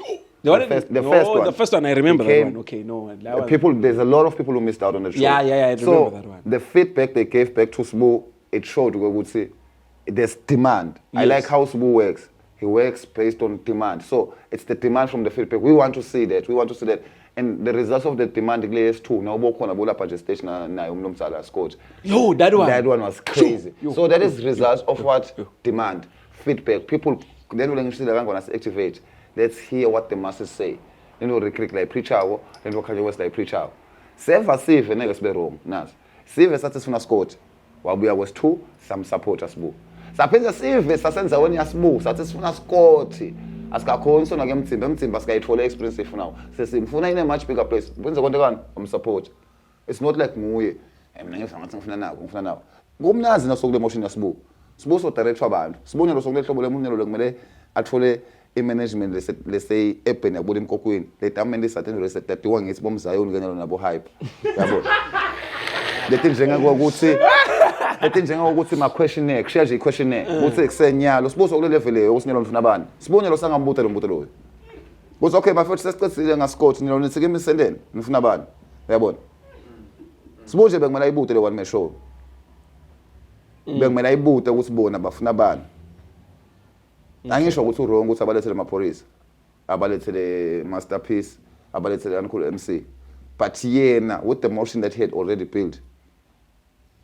The first one I remember that one. Okay, no, that was...
people. There's a lot of people who missed out on the show.
Yeah, I remember that one.
The feedback they gave back to Sbu, it showed we would say there's demand.
Yes.
I like how Sbu works. He works based on demand. So it's the demand from the feedback. We want to see that. And the results of the demand is too. Now station Scott.
Yo, that one
was crazy. So that is results of what demand, feedback. People then will see the rank activate. Let's hear what the masses say. Then we'll recruit like preacher, then we'll catch like preacher. Save next be wrong. Nas. Save satisfuna Scott. While we was two, some supporters boo. Sapenza save sasenza when yasbu, satisfuna Scott. Asikakhonso na ngemtsimba sikayithola experience ifuna. Sesimfuna in a much bigger place. Wenza konke kani support. It's not like nguye. Mina ngifangathi ngifuna nawo. Ngumnazi nasokule emotion yasbu. Sbu so direct abantu. Sibonye lo sokule hlobo lemunye lo kumele athole i-management let's say ebheni yabula emkokwini letamende isathenzelo setatiwa ngithi bomzayoni kanye nabo hype yabo lethi njengokuthi ma questionnaire kushiya questionnaire uthi kusenyalo sibuzo kule level leyo usinyalo mfuna bani sibonye lo sangambuta lo mbuto lo kuthi okay bafethu sesicedzile ngaScott nilo nithike emisendeni nifuna bani uyabona sibonje bekumele ayibute le one man show bekumele ayibute ukuthi bona bafuna bani. Angisho ukuthi wrong ukuthi abalethele amapolice, abalethele Masterpiece, abalethele Uncle MC. But yena with the motion that he had already built,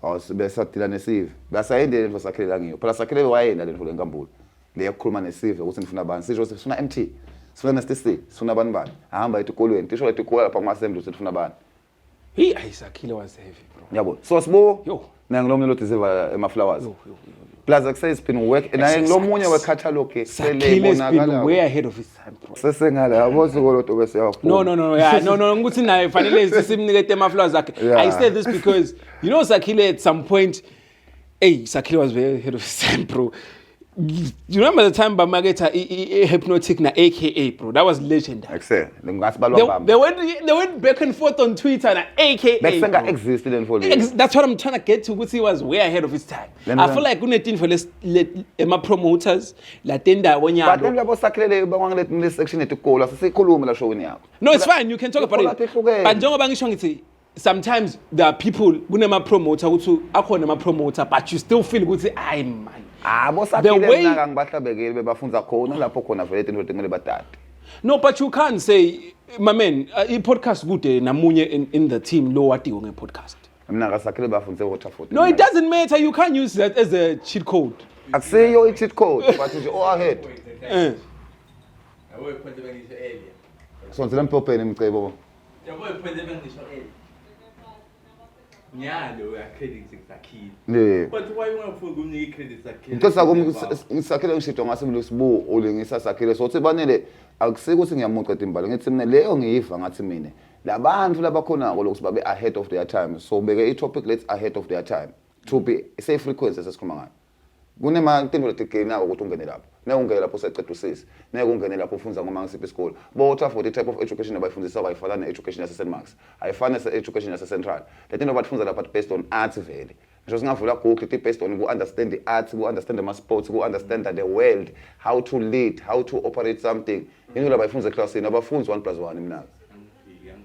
besadila nesive. Basayende into sakhelela ngiyo. Phela sakhele wayena le ntule enkambule. Le yakhuluma nesive ukuthi nifuna bani. Sisho sifuna MT, sifuna STC, sifuna bani. Ahamba etikolweni, tisho etikolwa lapha kuma assembly sifuna bani.
He Sakhile was heavy, bro.
Yabo. So Sbu,
yo,
nangilomnye lo deserve ema-flowers. Plus access been work and I lomunye we-catalog
Sakhile's been way ahead of his time, bro.
Sesengale yabo sikoloto bese yaphuma.
No, ukuthi naye fanele simnikete ama-flowers akhe. I say this because you know Sakhile at some point Sakhile was very ahead of his time, bro. You remember the time Bamageta Hypnotic na AKA, bro? That was legendary. They went back and forth on Twitter na AKA.
That existed and for
that's what I'm trying to get to. Which he was way ahead of his time. I feel like unetin for my promoters la tenda wanya.
But then we about Sakhile bangale in this section to call us. Say koluma la show niya.
No, it's fine. You can talk about it. But njengoba bangisho ngithi sometimes there are people kunema promoter ukuthi akhona ama promoter but you still feel ukuthi ay man. No, but you can't say, my man, podcast good namunye in the team low at the podcast. No, it doesn't matter. You can't use that as a cheat code.
I say you're a cheat code, but it's all ahead. So let me pop in the
Yeah, we are crediting Sakhile. But why you want to go credit Sakhile?
Because Sakhile ngishito ngasimlo Sbu ulingisa Sakhile so sibanele akusekuthi ngiyamuqa imbalo ngithi mina leyo ngiyiva ngathi mina labantu labakhona ukuthi babe ahead of their time so beke i-topic let's ahead of their time to be safe frequencies esikhuluma ngayo kunema into letigena ukuthi ungene lapho ungene lapho secede usisi ungene lapho ufunza ngoma ngisiphi isikole botha for the type of education abayifundisa bayifana ne-education yase St Marks ayifana ne-education yase Central le nto bathunza lapha based on arts vele ngisho singavula Google it based on ku understand the arts ku understand the sports ku understand the world how to lead how to operate something into labayifunza eclassini abafunzi 1+1 mina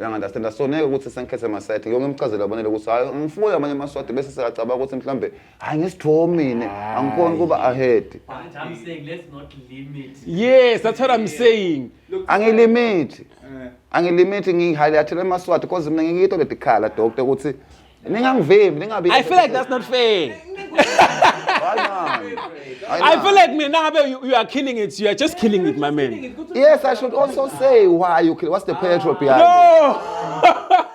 understand so neke ukuthi senkhethe masaythi yonke imchazelo abonele ukuthi hayi ngifuna amanye amaswati bese siyacabanga ukuthi mhlambe hayi ngisithomi mina angikhona kuba ahead.
I'm saying let's not limit.
Yes, that's what I'm saying.
Angilimit ngihighlighthela amaswati because mina ngiyito letikhala doctor ukuthi ningangivimbi ningabi.
I feel like that's not fair. I feel like you are killing it. You are just killing it, my man.
Yes, I should also say why you kill. What's the petrol behind it?
No!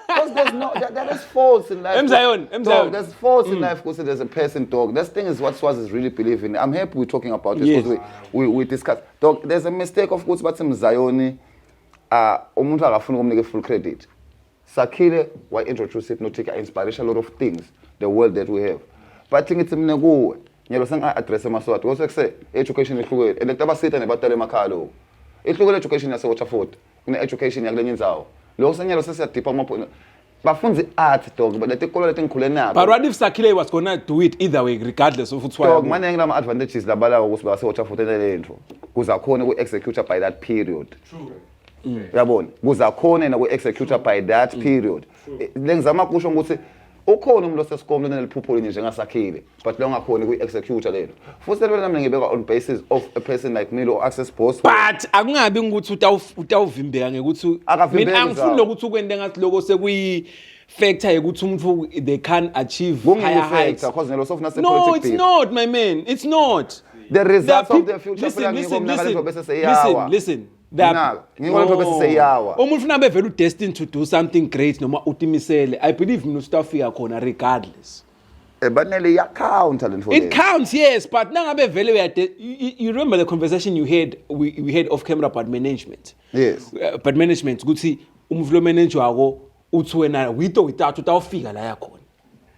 Because there's no, that is false in life.
Dog,
there's false in life because there's a person dog. This thing is what Swaz is really believing. I'm happy we're talking about this because we discuss. Dog, there's a mistake of course, but Zayoni, umuntu akafuna ukumnika full credit. Sakhile wa introduce Hypnotic inspiration a lot of things, the world that we have. But I think it's mnekuwe. nyalo senga-address emaswati kosekuse education ihlukile and tabasita nebatala emakhaya lokho ihlukile education yase-Waterford kune-education yakulenye indzawo lokho senyalo sesiyadipha amaphona bafundza i-art dog but letikolo letingikhule nabo
But what if Sakile was gonna do it either way regardless of what's
dog maningi lama-advantages labalako ukuthi base-Waterford enelento kuze akhone ku-executor by that period yabona kuze akhone naku-executor by that period lengizama kusho ukuthi ukhona umuntu osesikole oneliphupho linye njengaSakhile but lo ngakhona ku-executor lelo futhi lelo nami ngibeka on basis of a person like me lo access boss
but akungabi ukuthi utawuvimbeka ngekuthi mina angifuni lokuthi ukwente ngathi lokho sekuyi factor ukuthi umuntu they can achieve higher heights
because nelo sofuna
no it's not my man it's not
the results of the future
listen umuntu funa bevela destined to do something great noma utimisele I believe mina usitafika khona regardless
banele account talent
it counts yes but nangabe vele you remember the conversation we had off camera about management
yes
but management ukuthi umvulo manager wako uthi wena with or without utawufika la yakhona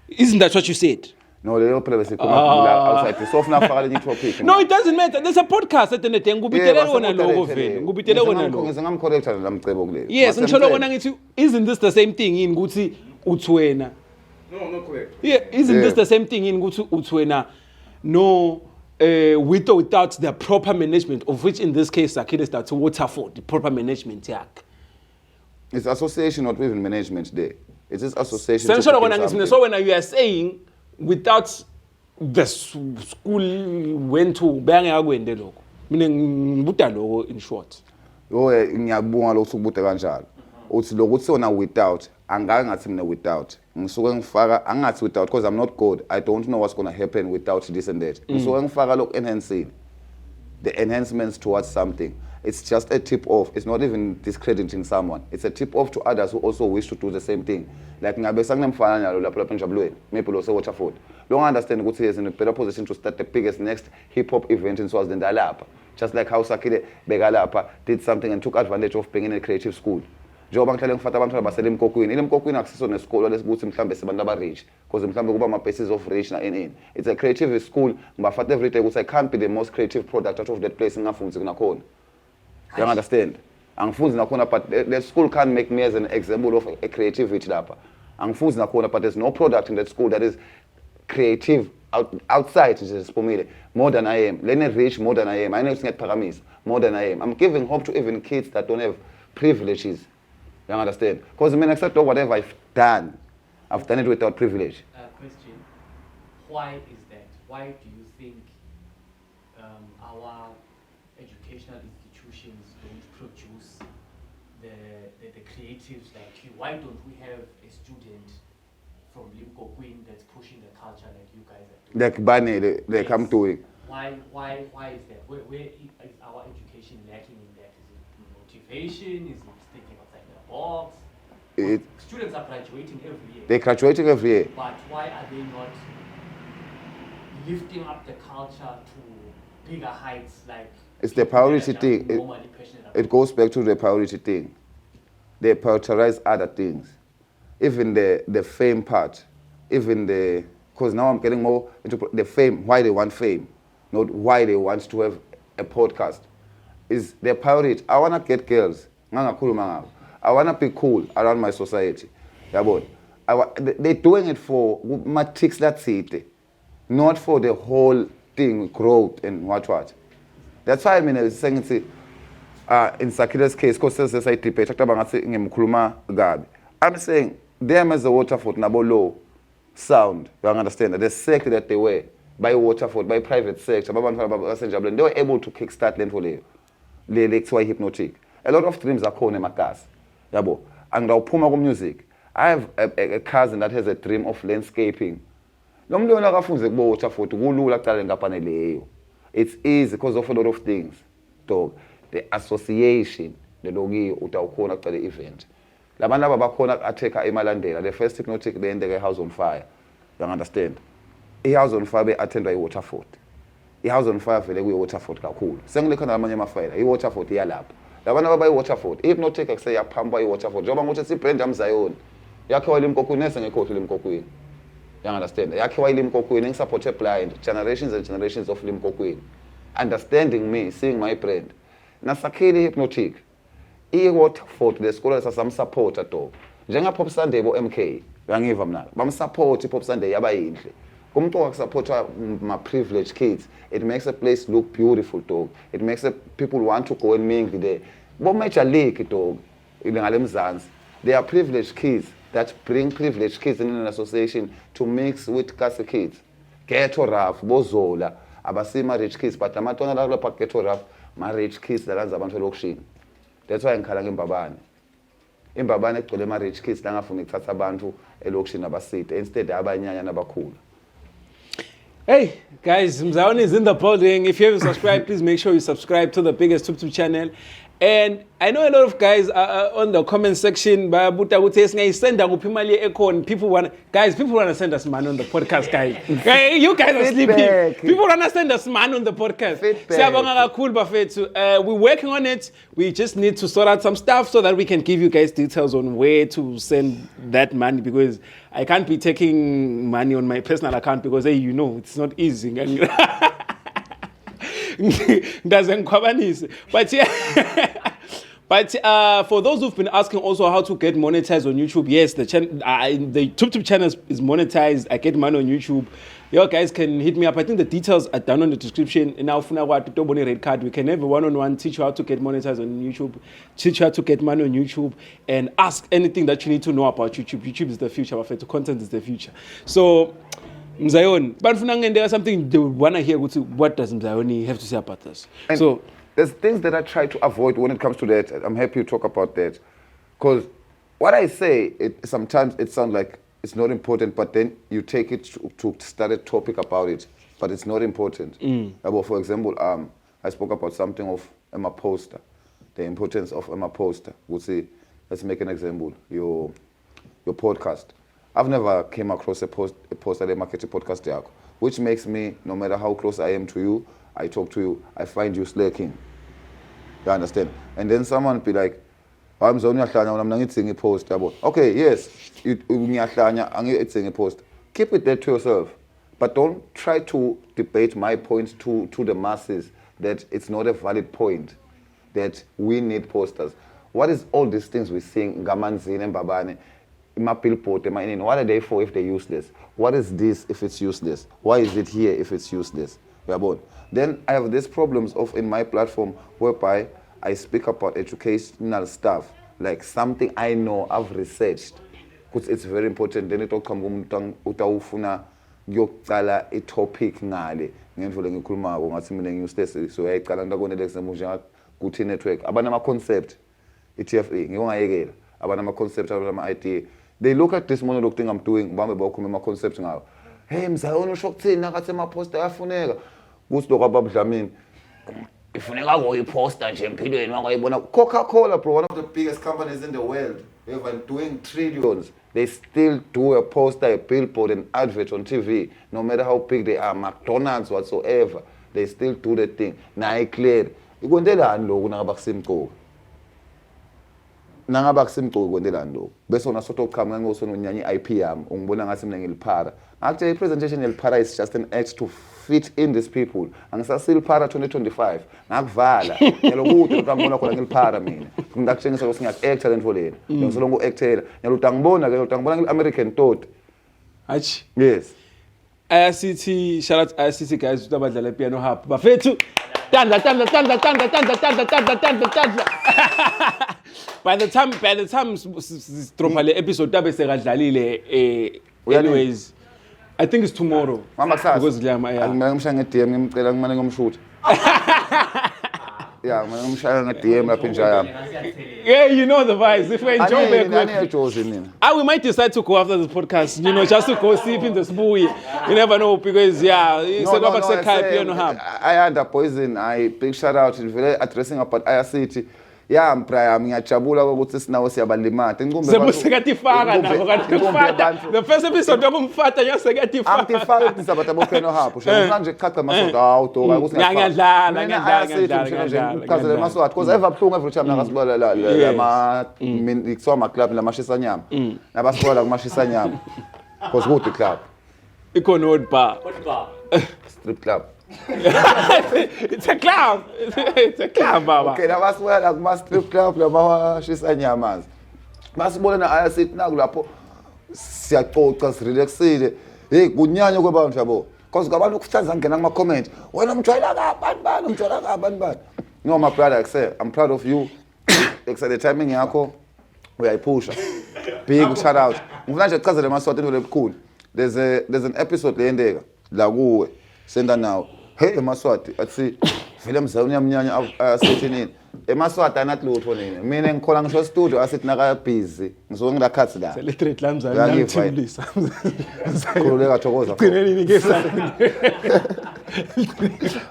isn't that what you said
no lelo phela besikhuluma outside so ufuna afaka lenye topic
no it doesn't matter there's a podcast at the net ngubitele wona lokho vele ngubitele wona lokho
ngizengamcorrecta lamcebo kulelo
yes ngisholo wona ngithi isn't this the same thing yini ukuthi uthi wena
No, not correct.
yeah isn't this the same thing yini ukuthi uthi wena no with or without the proper management of which in this case Sakhile starts Waterford the proper management yakhe
it's association not even management there it's just association
ngisholo wona ngithi so when you are saying without the school went to bengakakwende lokho mina ngibuda lokho in short
ngiyabonga lokho ukubude kanjalo uthi lokuthi sona without angake ngathi mina without ngisuke ngifaka angathi without because I'm not good I don't know what's going to happen without this and that ngisuke ngifaka lokho enhancing the enhancements towards something it's just a tip off it's not even discrediting someone it's a tip off to others who also wish to do the same thing like ngabe sanginemfana nalo lapha enjabulweni maybe lo se-Waterford long understand ukuthi he is in a better position to start the biggest next hip hop event in Swaziland lapha just like how Sakhile bekalapha did something and took advantage of being in a creative school njengoba ngihlale ngifata abantwana basele emkokwini emkokwini akusiso nesikole lesikuthi mhlambe sibantu abarich because mhlambe kuba ama bases of rich na in it's a creative school ngibafata every day ukuthi I can't be the most creative product out of that place ngafundzi kunakhona you understand angifunzi nakhona but the school can't make me as an example of a creativity lapha angifunzi nakhona but there's no product in that school that is creative outside nje sipomile more than I am lene rich more than I am I know singaphakamisa more than I am I'm giving hope to even kids that don't have privileges you understand because I mean accept whatever I've done it without privilege
question why is that why do you think our educational institutions don't produce the creatives like you why don't we have a student from Limpopo that's pushing the culture like you guys are doing
like Bane they come doing
why is that where is our education lacking in that is it motivation is it thinking outside the box students are graduating every year
they're graduating every year
but why are they not lifting up the culture to bigger heights like
it's the priority thing it goes back to the priority thing they prioritize other things even the fame part even the because now I'm getting more into the fame why they want fame not why they want to have a podcast is their priority I want to get girls ngangakhuluma ngabo I want to be cool around my society yabona they're doing it for ma-ticks latsite not for the whole thing growth and what that's why I mean sengithi in Sakhile's case because sesay debate akutaba ngathi ngimkhuluma kabi I'm saying them as a Waterford nabo low sound you understand the sector that they were by Waterford by private sector babantwana basenjabuleni they were able to kickstart lento leyo le kuthiwa hypnotic a lot of dreams akhona emagasi yabo angidawuphuma ku music I have a cousin that has a dream of landscaping lo muntu wona akafunze kubo Waterford kulula aqale ngapane leyo it's easy because of a lot of things dog the association the logi utawukhona aqale event labantu laba bakhona atheka emalandela the first hypnotic beyendeke eHouse on Fire you understand iHouse on Fire beattendwa iWaterford iHouse on Fire vele kuyiWaterford kakhulu sengilekhona amanye amafayela iWaterford iyalapha labantu abayi Waterford iHypnotic akuseyaphampa iWaterford njengoba ngokuthi sibrand yami Zion yakhe Limpopo nese ngekhohle Limpopo You understand? Yakhiwa iLimkokwini, ngisupport blind, generations and generations of Limkokwini. Understanding me, seeing my brand. Nasakhile Hypnotic. I-Waterford lesikole sasamsupporta to. Njenga Pop Sunday bo MK, uyangiva mina. Bamsupport iPop Sunday yaba yinhle. Umuntu okusupporta my privileged kids, it makes a place look beautiful dog. It makes people want to go and mingle there. Bo Major League dog, ngale Mzansi. They are privileged kids that bring privileged kids in an association to mix with Kasi kids. Ghetto rough, bozola, abasima rich kids, but amatona la pa ghetto rough, ma rich kids dalanza abantu elokishini. That's why ngikhala ngeMbabane. iMbabane egcwele ma rich kids la ngafuna ukuthatha abantu elokishini abaside instead abanyanya nabakhulu.
Hey guys, Mzayoni is in the building. If you haven't subscribed, please make sure you subscribe to the biggest YouTube channel. And I know a lot of guys are on the comment section. People want to send us money on the podcast, guys. You guys are sleeping. People want to send us money on the podcast. We're working on it. We just need to sort out some stuff so that we can give you guys details on where to send that money, because I can't be taking money on my personal account because, hey, you know, it's not easy. But yeah, but for those who've been asking also how to get monetized on YouTube, yes, the YouTube channel is monetized. I get money on YouTube. You guys can hit me up. I think the details are down on the description. And now, red card, we can have a one-on-one, teach you how to get monetized on YouTube, teach you how to get money on YouTube, and ask anything that you need to know about YouTube. YouTube is the future. Content is the future. So, Mzayoni, but there's something they want to hear. What does Mzayoni have to say about this?
And so there's things that I try to avoid when it comes to that. I'm happy you talk about that, because what I say, sometimes it sounds like it's not important, but then you take it to start a topic about it, but it's not important. For example, I spoke about something of Emma Poster, the importance of Emma Poster. We'll see. Let's make an example. Your podcast. I've never came across a post at a marketing podcast, which makes me, no matter how close I am to you, I talk to you, I find you slacking. You understand? And then someone be like, I'm a post. Okay, yes, post. Keep it there to yourself. But don't try to debate my point to the masses that it's not a valid point, that we need posters. What is all these things we're seeing, Gamanzin and Babane? Billboard, what are they for if they're useless? What is this if it's useless? Why is it here if it's useless? Then I have these problems in my platform whereby I speak about educational stuff, like something I know, I've researched, because it's very important. Then it will come utawufuna yokucala a topic ngale ngendlela ngikhuluma ngathi mina ngiuseless, so ayicala ngakona example njenga Guti Network abanama concept eTFA ngiyongayekela abanama concept abanama idea. They look at this monologue thing I'm doing, bambe bakhuluma ama concepts ngawo. Hey Mzayoni usho kuthini nakathi ama poster ayafuneka. Kuthi lokho ababudlamini. Ifuneka ngoyi poster nje empilweni wangayibona. Coca-Cola, bro, one of the biggest companies in the world. They've been doing trillions. They still do a poster, a billboard, an advert on TV. No matter how big they are, McDonald's whatsoever, they still do the thing. Na iclear. Ikwenzelani lokho nangabakusimqoka? Nangabakusimqoka kwenzelani lokho? Bese ona soto uqhamuka ngosona unyanya iIP yami, ungibona ngathi mina ngiliphara. Actually, presentation yeliphara is just an act to fit in these people. Angisasili para 2025. Ngakuvala. Ngelokuthi ngibona khona ngiliphara mina. Ngidakutshengisa ukuthi ngiyaku-acta lento lena. Ngisoloko uku-actela. Ngelokuthi ngibona ngili-American tot.
Achi.
Yes.
ICT, shout out ICT guys, abadlala piano hub. Bafethu. Tanda. By the time drop le episode tabe sekadlalile anyways, I think it's tomorrow.
Mama kusasa.
Because
ngimshaya nge-DM ngimcela ngimane ngomshutha. Yeah, ngimshaya nge-DM lapha inja yami.
Yeah, you know the vibes. If we enjoy back, we might decide to go after this podcast, just to go sleep in the spooey. You never know, because I
under Poison, big shout out to addressing about ICT. Yeah, ngiyajabula ukuthi sinawo siyabalimata.
The first episode yabumfata yasekyatifaka.
Antifaka disabata bopheno hapho. Manje chacha masoda auto ukuthi
ngiyadlala.
Because masoda because ever every time nakasibola lama ikusoma club lamashisa nyama. Nabasibola kumashisa nyama. Because good club.
Ikonod bar.
What bar?
Strip club.
It's a club. It's a club, baba.
Okay, na basibona kuma strip club labashisa nyamazi. Basibona na ayasithi nakulapho siyaxoxa sirelaxile. Hey, kunyanya kwabantu yabo. Cause ngabantu ukuhlanza ngena kuma comment. Wena umjwayela kabani umjwayela kabani. No, my brother, I say, I'm proud of you. Except the timing yakho uyayipusha. Big shout out. Ngifuna nje ukuchazela emaswati into lebukhulu. There's an episode leyendeka la kuwe senda now. Hey emaswati athi vele mzawuni yamnyanya asithi nini? Emaswati anathi lutho nini. Mina ngikhola ngisho studio asithi naka busy. Ngizoke ngilakhathi la.
Celebrate lamza ngimthulisa.
Khululeka thokoza.
Gcineni ngesa.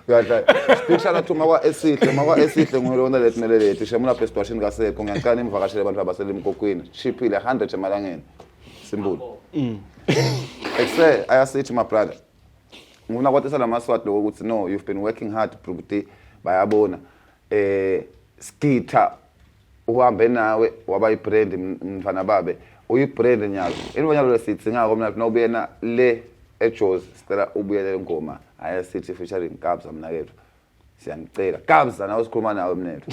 Uyadla. Big shout out to mawa esihle ngolona lethinele lethu. Shemula best washing kasekho ngiyakani imvakashele abantu abasele emkokwini. Chiphile 100 emalangeni. Simple. Except ayasithi my brother. Ngifuna kwathisa lamaswati ukuthi no, you've been working hard ukuthi bayabona skitha uhambe nawe waba ibrand mfana babe uyibrand nyalo inibonyalo lesithi ngako mina nobuyena le eJozi sicela ubuyele ngoma ayasithi featuring Kabza mnakethu siyangicela Kabza nawe sikhuluma nawe mnethu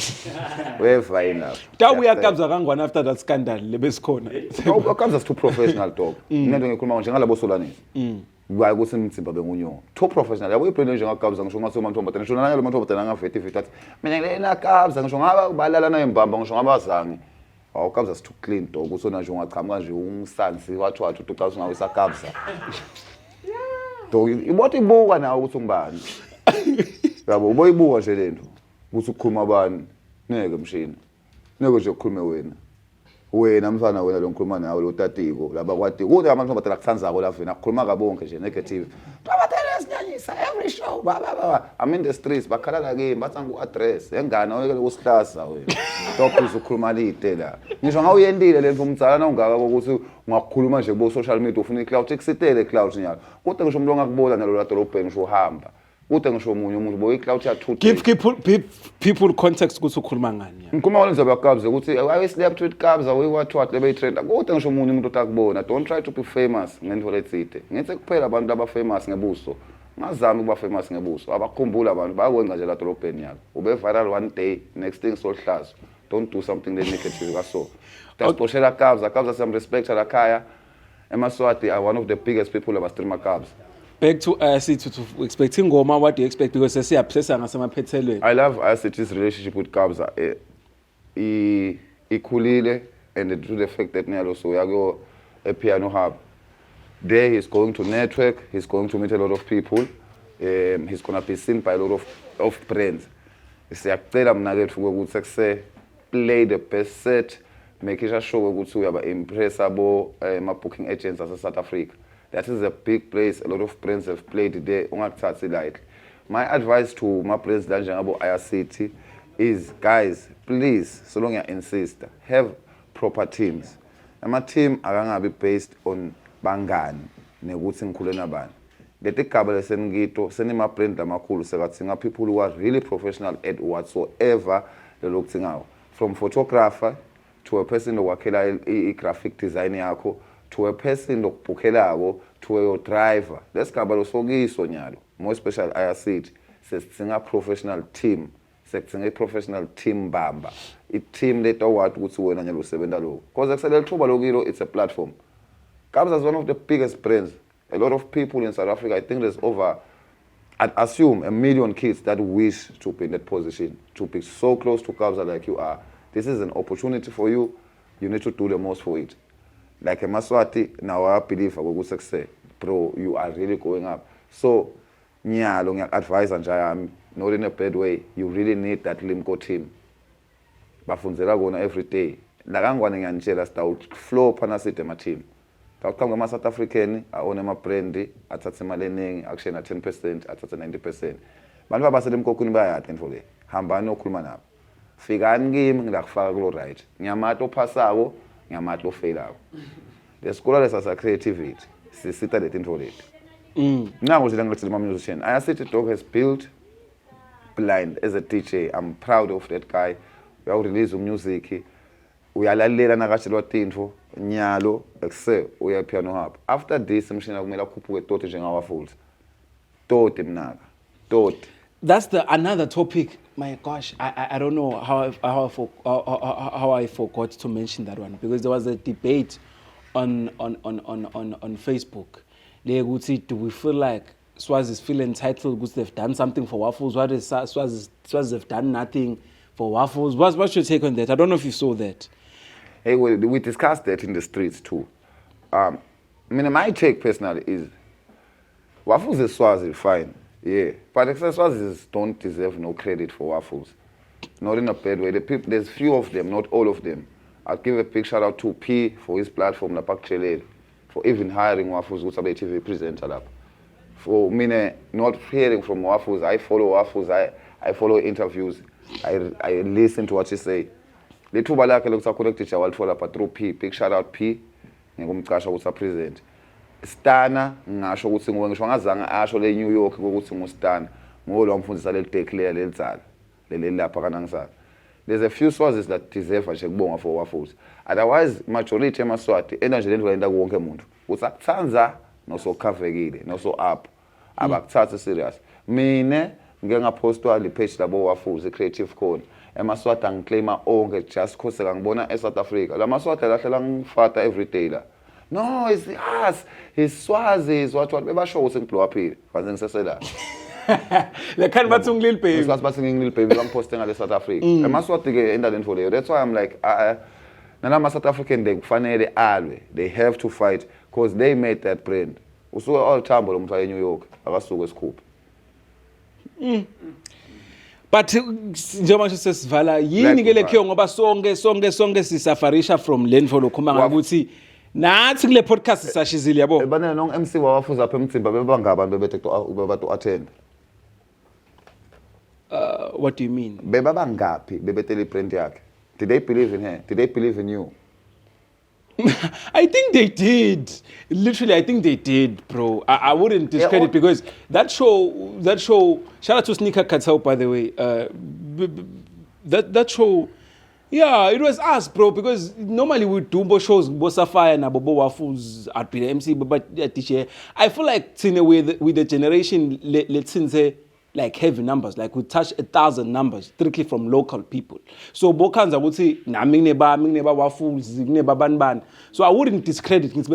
weva yina
Tawuya Kabza kangwana after that scandal lebesikhona
Kabza is too professional dog nento ngikhuluma nje ngalabo solanisi Why go send Simba Bengunyo? Too professional. I will play no Kabza and Shonga Soman Tombat and Shonanga Tombat and Angafeti that. Menelena Kabza and Shonga Balana and Bambang Shonga. Our Kabza is too clean to go so Najonga Kamaju, Sansi, what to 2000 hours a Kabza. What a bow and I was some band. Boy Boo was a dent. Busukuma ban, Nega machine. Never your Kume win. Wena mfana wena lo ngikhuluma nawe lo tatiko laba kwathi kude abantu abathatha kusanza ko lafi nakhuluma kabonke nje negative babathatha sinyanyisa every show baba I'm in the streets bakhala ke bathi ngu address engana weke ukusihlasa wena stop uzokhuluma lite la ngisho ngawuyendile le mfumtsala ungaka ukuthi ungakhuluma nje ku social media ufuna icloud exitele cloud nyalo kodwa ngisho umuntu ongakubona nalo la dolobheni ngisho uhamba kodwa ngisho umunye umuntu boy icloud yathutha
give people context ukuthi ukhuluma ngani
ngikhuluma ngalo Kabza ukuthi I slept with Kabza we what lebe trend kodwa ngisho umunye umuntu otakubona don't try to be famous ngento letsite ngithi kuphela abantu aba famous ngebuso ngazama ukuba famous ngebuso abakhumbula abantu bayakwenza nje la dolobheni yalo ube viral one day next thing sohlazo don't do something negative kaso tasposhela Kabza some respect la khaya emaswati are one of the biggest people abastreamer Kabza.
Back to ICT to expecting Ngoma, what do you expect? Because I see obsessed ngasemaphethelweni.
I love ICT's relationship with Kabza. Ikhulile and due to the fact that Nyalo so yago a piano hub. There he's going to network, he's going to meet a lot of people. He's going to be seen by a lot of friends. Siyacela mina ke ukuthi success play the best set, make sure ukuthi uyaba impress abo ma booking agents ase South Africa. That is a big place. A lot of brands have played there. Lightly. My advice to my brands that Jangabo ICT is, guys, please, so long as you insist, have proper teams. And my team are going to be based on Bangan, Negutin Kulenaban. Get the Kabale Sengito, sending my brand Damakulu, Sagatinga, people who are really professional at whatsoever they're looking out. From photographer to a person who works a graphic designer. To a person lokupukelawo to a driver lesikabalo sokiso nyalo more special ICT sesinga professional team sesinga professional team bamba I team leto what ukuthi wena nyalo usebenza lo because akusele lithuba lokilo it's a platform. Kabza is one of the biggest brands. A lot of people in South Africa, I think there's over, I'd assume, 1 million kids that wish to be in that position, to be so close to Kabza like you are. This is an opportunity for you. You need to do the most for it. Like a Maswati, now I believe I will success. Bro, you are really going up. So, nyalo advice and jayami, not in a bad way. You really need that Limco team. Bafunzela gona every day. Nakangwane ngiyanitshela sta flow panasite ma team. Kawuqhamuka ama South African aone ama brand athathe imali eningi akushena 10% athathe 90%. Bantu abasele emkokhweni bayade info le. Hambani okhuluma nabo. Fikani kimi ngilakufaka kulo right. Ngiyamata ophasako, ngiyamata ofailako. Lesikole lesa creativity. Sisita le info le. Nango nje langithi ma musician. ICT Dog has built Blind as a DJ. I'm proud of that guy. We are release music. Uyalalela nakashelwa tinfo nyalo ekuse uya piano hub after this mshina kumele akhuphuke toti njengawafuls toti mnaka toti.
That's another topic. My gosh, I don't know how I forgot to mention that one, because there was a debate on Facebook. Do we feel like Swazis feel entitled because they've done something for Waffles? What is Swazis have done nothing for Waffles? What's your take on that? I don't know if you saw that.
Hey, well, we discussed that in the streets too. My take personally is Waffles is Swazi, fine. Yeah, but Swazis don't deserve no credit for Waffles. Not in a bad way. There's few of them, not all of them. I'll give a big shout out to P for his platform, Lapak Chele, for even hiring Waffles, who's a TV presenter. For me, not hearing from Waffles, I follow Waffles, I follow interviews, I listen to what you say. The two balaka looks connected to Waltola Patro P. Big shout out P. Ngumqasha ukuthi present. Stana ngasho ukuthi ngisho ngazange asho le New York ukuthi ngustana. Ngolo wamfundisa le declare lelitsala. Leli lapha kana ngisala. There's a few Swazis that deserve nje kubonga for Waffles. Otherwise majority emaswati enda nje lento yenda wonke umuntu. Usakutsanza noso khavekile noso up. Abakuthatha serious. Mina ngeke ngapostwa le page labo Waffles creative code. Emaswati angiclaima onke just cause ngibona eSouth Africa. La maswati lahlela ngifata every day la. No, it's us. His Swazis what bebasho ukuthi ngiblow up here. Kwanze ngisesela.
Le khani bathi ngilil baby.
Because bathi ngilil baby ngiposteng ngale South Africa. Emaswati ke endaleni for leyo. That's why I'm like nalama South African they kufanele alwe. They have to fight because they made that brand. Usuke all time lo muntu eNew York akasuke esikhupha.
But njengoba nje sesivala yini ke lekhiyo ngoba sonke sisafarisha from Lenfo lokhuma ngakuthi nathi kule podcast sashizile yabo.
Bana nong MC wawafuza apha emthimba bebangabantu bebethe to attend.
What do you mean?
Bebabangaphi bebetele brand yakhe? Did they believe in her? Did they believe in you?
I think they did. Literally, I think they did, bro. I wouldn't discredit because that show. Shout out to Sneaker Cartel, by the way. That show, yeah, it was us, bro. Because normally we do shows, Bosafire and Abobo Waffles at the MC, but teacher. I feel like in a way with the generation, let's say, like heavy numbers, like we touch 1,000 numbers strictly from local people. So Bokanza would say, mingneba Waffles, neba banban. So I wouldn't discredit it.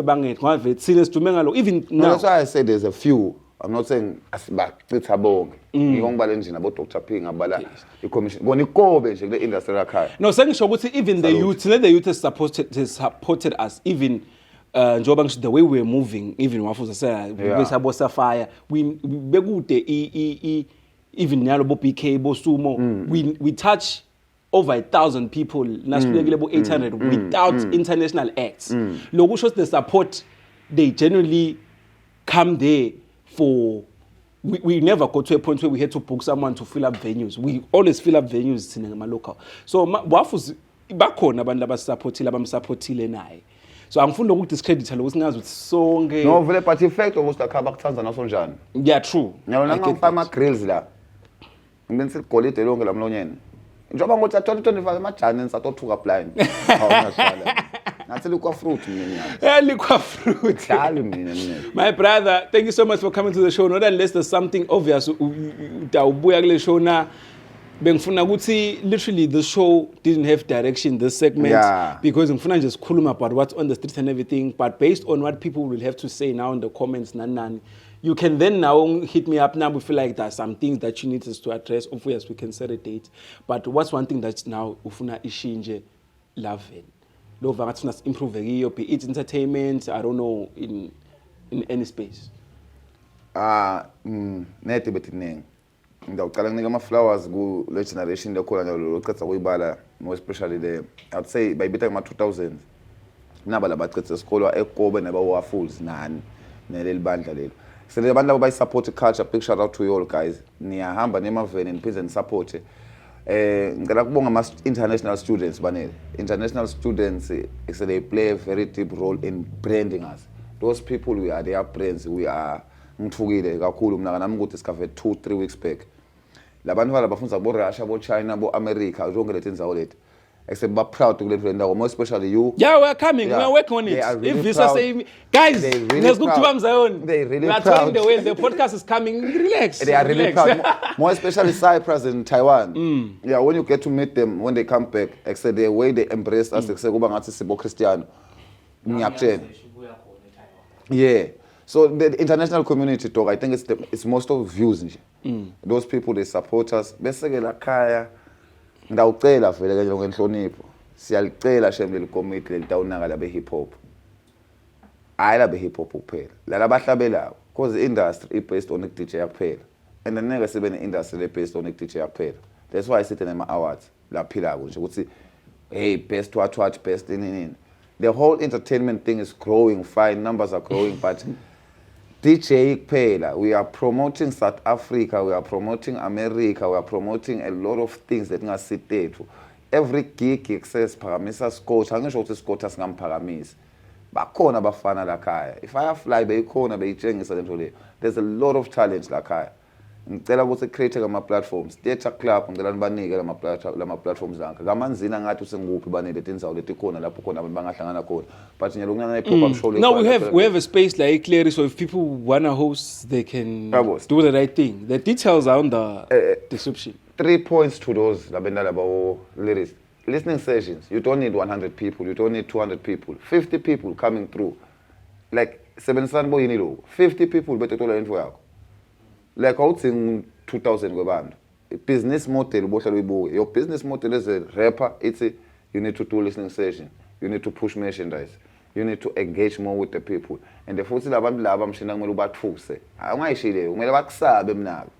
Even now.
That's why I say there's a few. I'm not saying it's a bog. You balance about Dr. Ping about the commission. When you go the industry,
no, saying so even the youth has supported us, even the way we're moving, even Waffles said, we Sapphire, we even Nyalobo PK, Bosumo, we touch over 1,000 people, 800 without international acts. Logo shows the support, they generally come there for. We never go to a point where we had to book someone to fill up venues. We always fill up venues in my local. So Waffles bakhona abantu abamsupportile naye. So angifuni ukudiscredit lo singazi sonke.
No, vele but effect almost akhaba kuThanzania nasonjani.
Yeah, true.
Ngiyabona ngifama grills la. Ngibenze igolide lonke la mlonyeni. Njoba ngothi 2025 emajani nisatothuka blind. Awungashala. Nathi likwa fruit mina.
Likwa fruit.
Dlali mina.
My brother, thank you so much for coming to the show. Not unless there's something obvious ubuya kule show na. Bengfuna ukuthi literally the show didn't have direction this segment because ngifuna just khuluma about what's on the streets and everything, but based on what people will have to say now in the comments you can then now hit me up now. We feel like there's some things that you need us to address. Obviously we can set a date, but what's one thing that's now ufuna ishinje loving lo vangathi us improve kiyo, be it entertainment, I don't know, in any space.
Nethi bethi ngiyaqala nginika ama-flowers ku-le generation lekhona njalo locetha kuyibala more especially the I'd say bayibetha ngama-2000s naba labacetha esikolwa eGobe nabaWaffles nani neleli bandla lelo sele abantu labo bayisupport culture. Big shout out to you all guys. Niyahamba nemaveni niphinde nisupport. Ngicela kubonga ama-international students banele. International students they play a very deep role in branding us. Those people, we are their brands. We are ngithukile kakhulu mina nami ukuthi discover 2-3 weeks back. Labantu balabafundza bo Russia, bo China, bo America, zonke leti ndzawo leti. except we're proud to live in that, more especially you.
Yeah, we're coming.
Yeah.
We're working on it.
They are really
If Visa
proud.
say, guys,
They're really
let's go to
proud.
Amzayon.
They're really
We're
proud.
touring the way. The podcast is coming. Relax.
They are really
relax.
proud, more especially Cyprus and Taiwan. Yeah, when you get to meet them, when they come back, except the way they embrace us, except kuba ngathi sibo Christian. Ngiyakutshela. Yeah. So the international community, dog, I think it's most of views nje. Those people, they support us. Besekela khaya. Ngawucela vele ke ngenhlonipho. Siyalicela shem leli committee lelitawunaka la be hip hop. Hayi la be hip hop kuphela. La bahlabelayo because the industry is based on DJ kuphela. And the nigga sibe ne industry based on DJ kuphela. That's why I sit in my awards la philako nje ukuthi hey best watch best in. The whole entertainment thing is growing fine, numbers are growing, but DJ kuphela, we are promoting South Africa, we are promoting America, we are promoting a lot of things that ngasithethu. Every gig access phakamisa Scott, angisho ukuthi Scott asingamphakamisi. Bakhona abafana la khaya. If I fly beyikhona beyitshengisa lento le. There's a lot of talent la khaya. Ngicela ukuthi create ama platforms. Theatre Club ngicela nibanike lama platforms lanka. Kamanzina ngathi usenguphi banele tindzawo letikhona lapho khona abantu bangahlangana khona. But nje lokungana i-pop-up show
Now we have a space like Cleary, so if people wanna host, they can do the right thing. The details are on the description.
3 points to those labendala bawo lyrics. Listening sessions, you don't need 100 people, you don't need 200 people. 50 people coming through. Like 7 boy yini 50 people betetola info yakho. Like outsing 2000 kwabantu. Business model bohla loyibuke. Your business model as a rapper, it's you need to do listening session. You need to push merchandise. You need to engage more with the people. And the futhi labantu laba mshina kumele ubathuse. Awungayishile, kumele bakusabe mnako.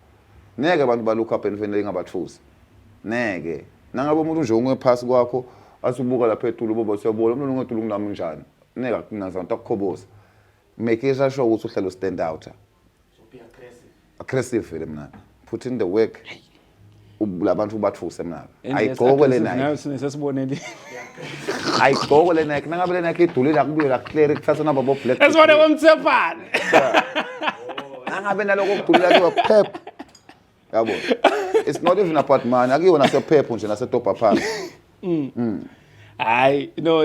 Neke abantu baluka up endweni ngabathusi. Neke. Nangabe umuntu nje ungephansi kwakho asubuka lapha eTulu bobo siyabona umuntu ungeTulu kunami njani. Neka kunanza ntakukhoboza. Make sure ukuthi uhlala stand out. Aggressive vele mina. Put in the work. Labantu bathuse mina. Ayigqoko le Nike.
Sesibonele.
Ayigqoko le Nike. Nangabe le Nike idulile akubuye la clear kuthatha naba bo black.
Esibone komthefana.
Nangabe naloko kudulile kuba pep. Yabo. It's not even about money. Akiwona se pep nje nase topa phansi.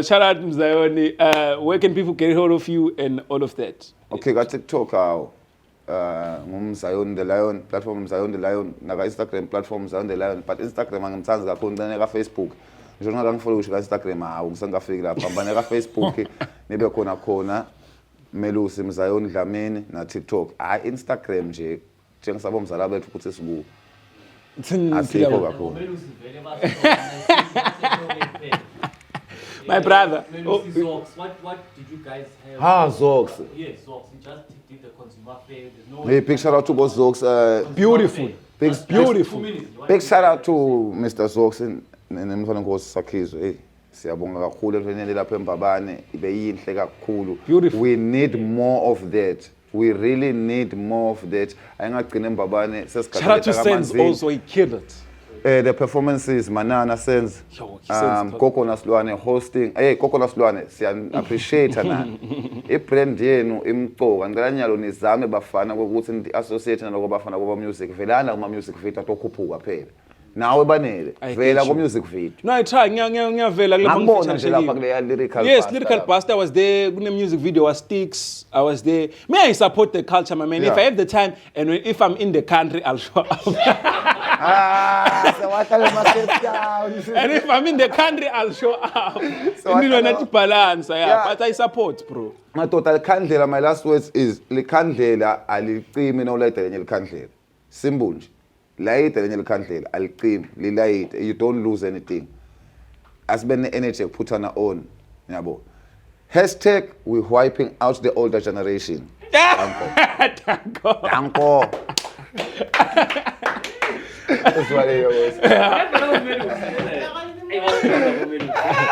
Shout out Mzayoni. Where can people get hold of you and all of that?
Okay, got TikTok how Mzayoni the Lion platform Mzayoni the Lion naga Instagram platform Mzayoni the Lion but Instagram angimthanzi kakhulu neka Facebook nje ngaka ngifollow ka Instagram hawu ngisengafiki lapha mbane ka Facebook nibe khona Melusi Mzayoni Dlamini na TikTok Instagram nje njengisabo mzala bethu ukuthi sibu asikho kakhulu.
My brother.
Zox, what did you guys have?
Zox.
Yes, Zox. You just did the consumer fair. There's no.
Hey, big shout out to both Zox.
Beautiful. Beautiful.
Big shout out to Mr. Zox nemfana nkosi Sakhizo. Hey, siyabonga kakhulu evenele lapha eMbabane ibe yinhle kakhulu. We need more of that. We really need more of that. Ayingagcina eMbabane sesikhathi
shout out to Sense also, he killed it.
The performances Manana Sense, Koko Naslwane hosting. Hey, Koko Naslwane, siya appreciate na. Brand yenu imqoka ngicela nyalo nizame bafana ukuthi ndi associate naloko bafana kuba music velana kuma music video atokhuphuka phela. Nawe banele vela ku music video.
No, I try ngiyavela kule
ngibona nje lapha kule lyrical.
Yes, lyrical pastor I was there. Kune music video was Sticks. I was there. May I support the culture, my man. If I have the time and if I'm in the country, I'll show up.
So what down?
And if I'm in the country, I'll show up. So you know not balance, but I support, bro.
My total kandlela, my last words is likandlela alicimi no light lenye likandlela. Simple nje. Light lenye likandlela alicimi, light. You don't lose anything. Asibene energy put on our own. Yabo. Hashtag we wiping out the older generation. Danko. That's what it was.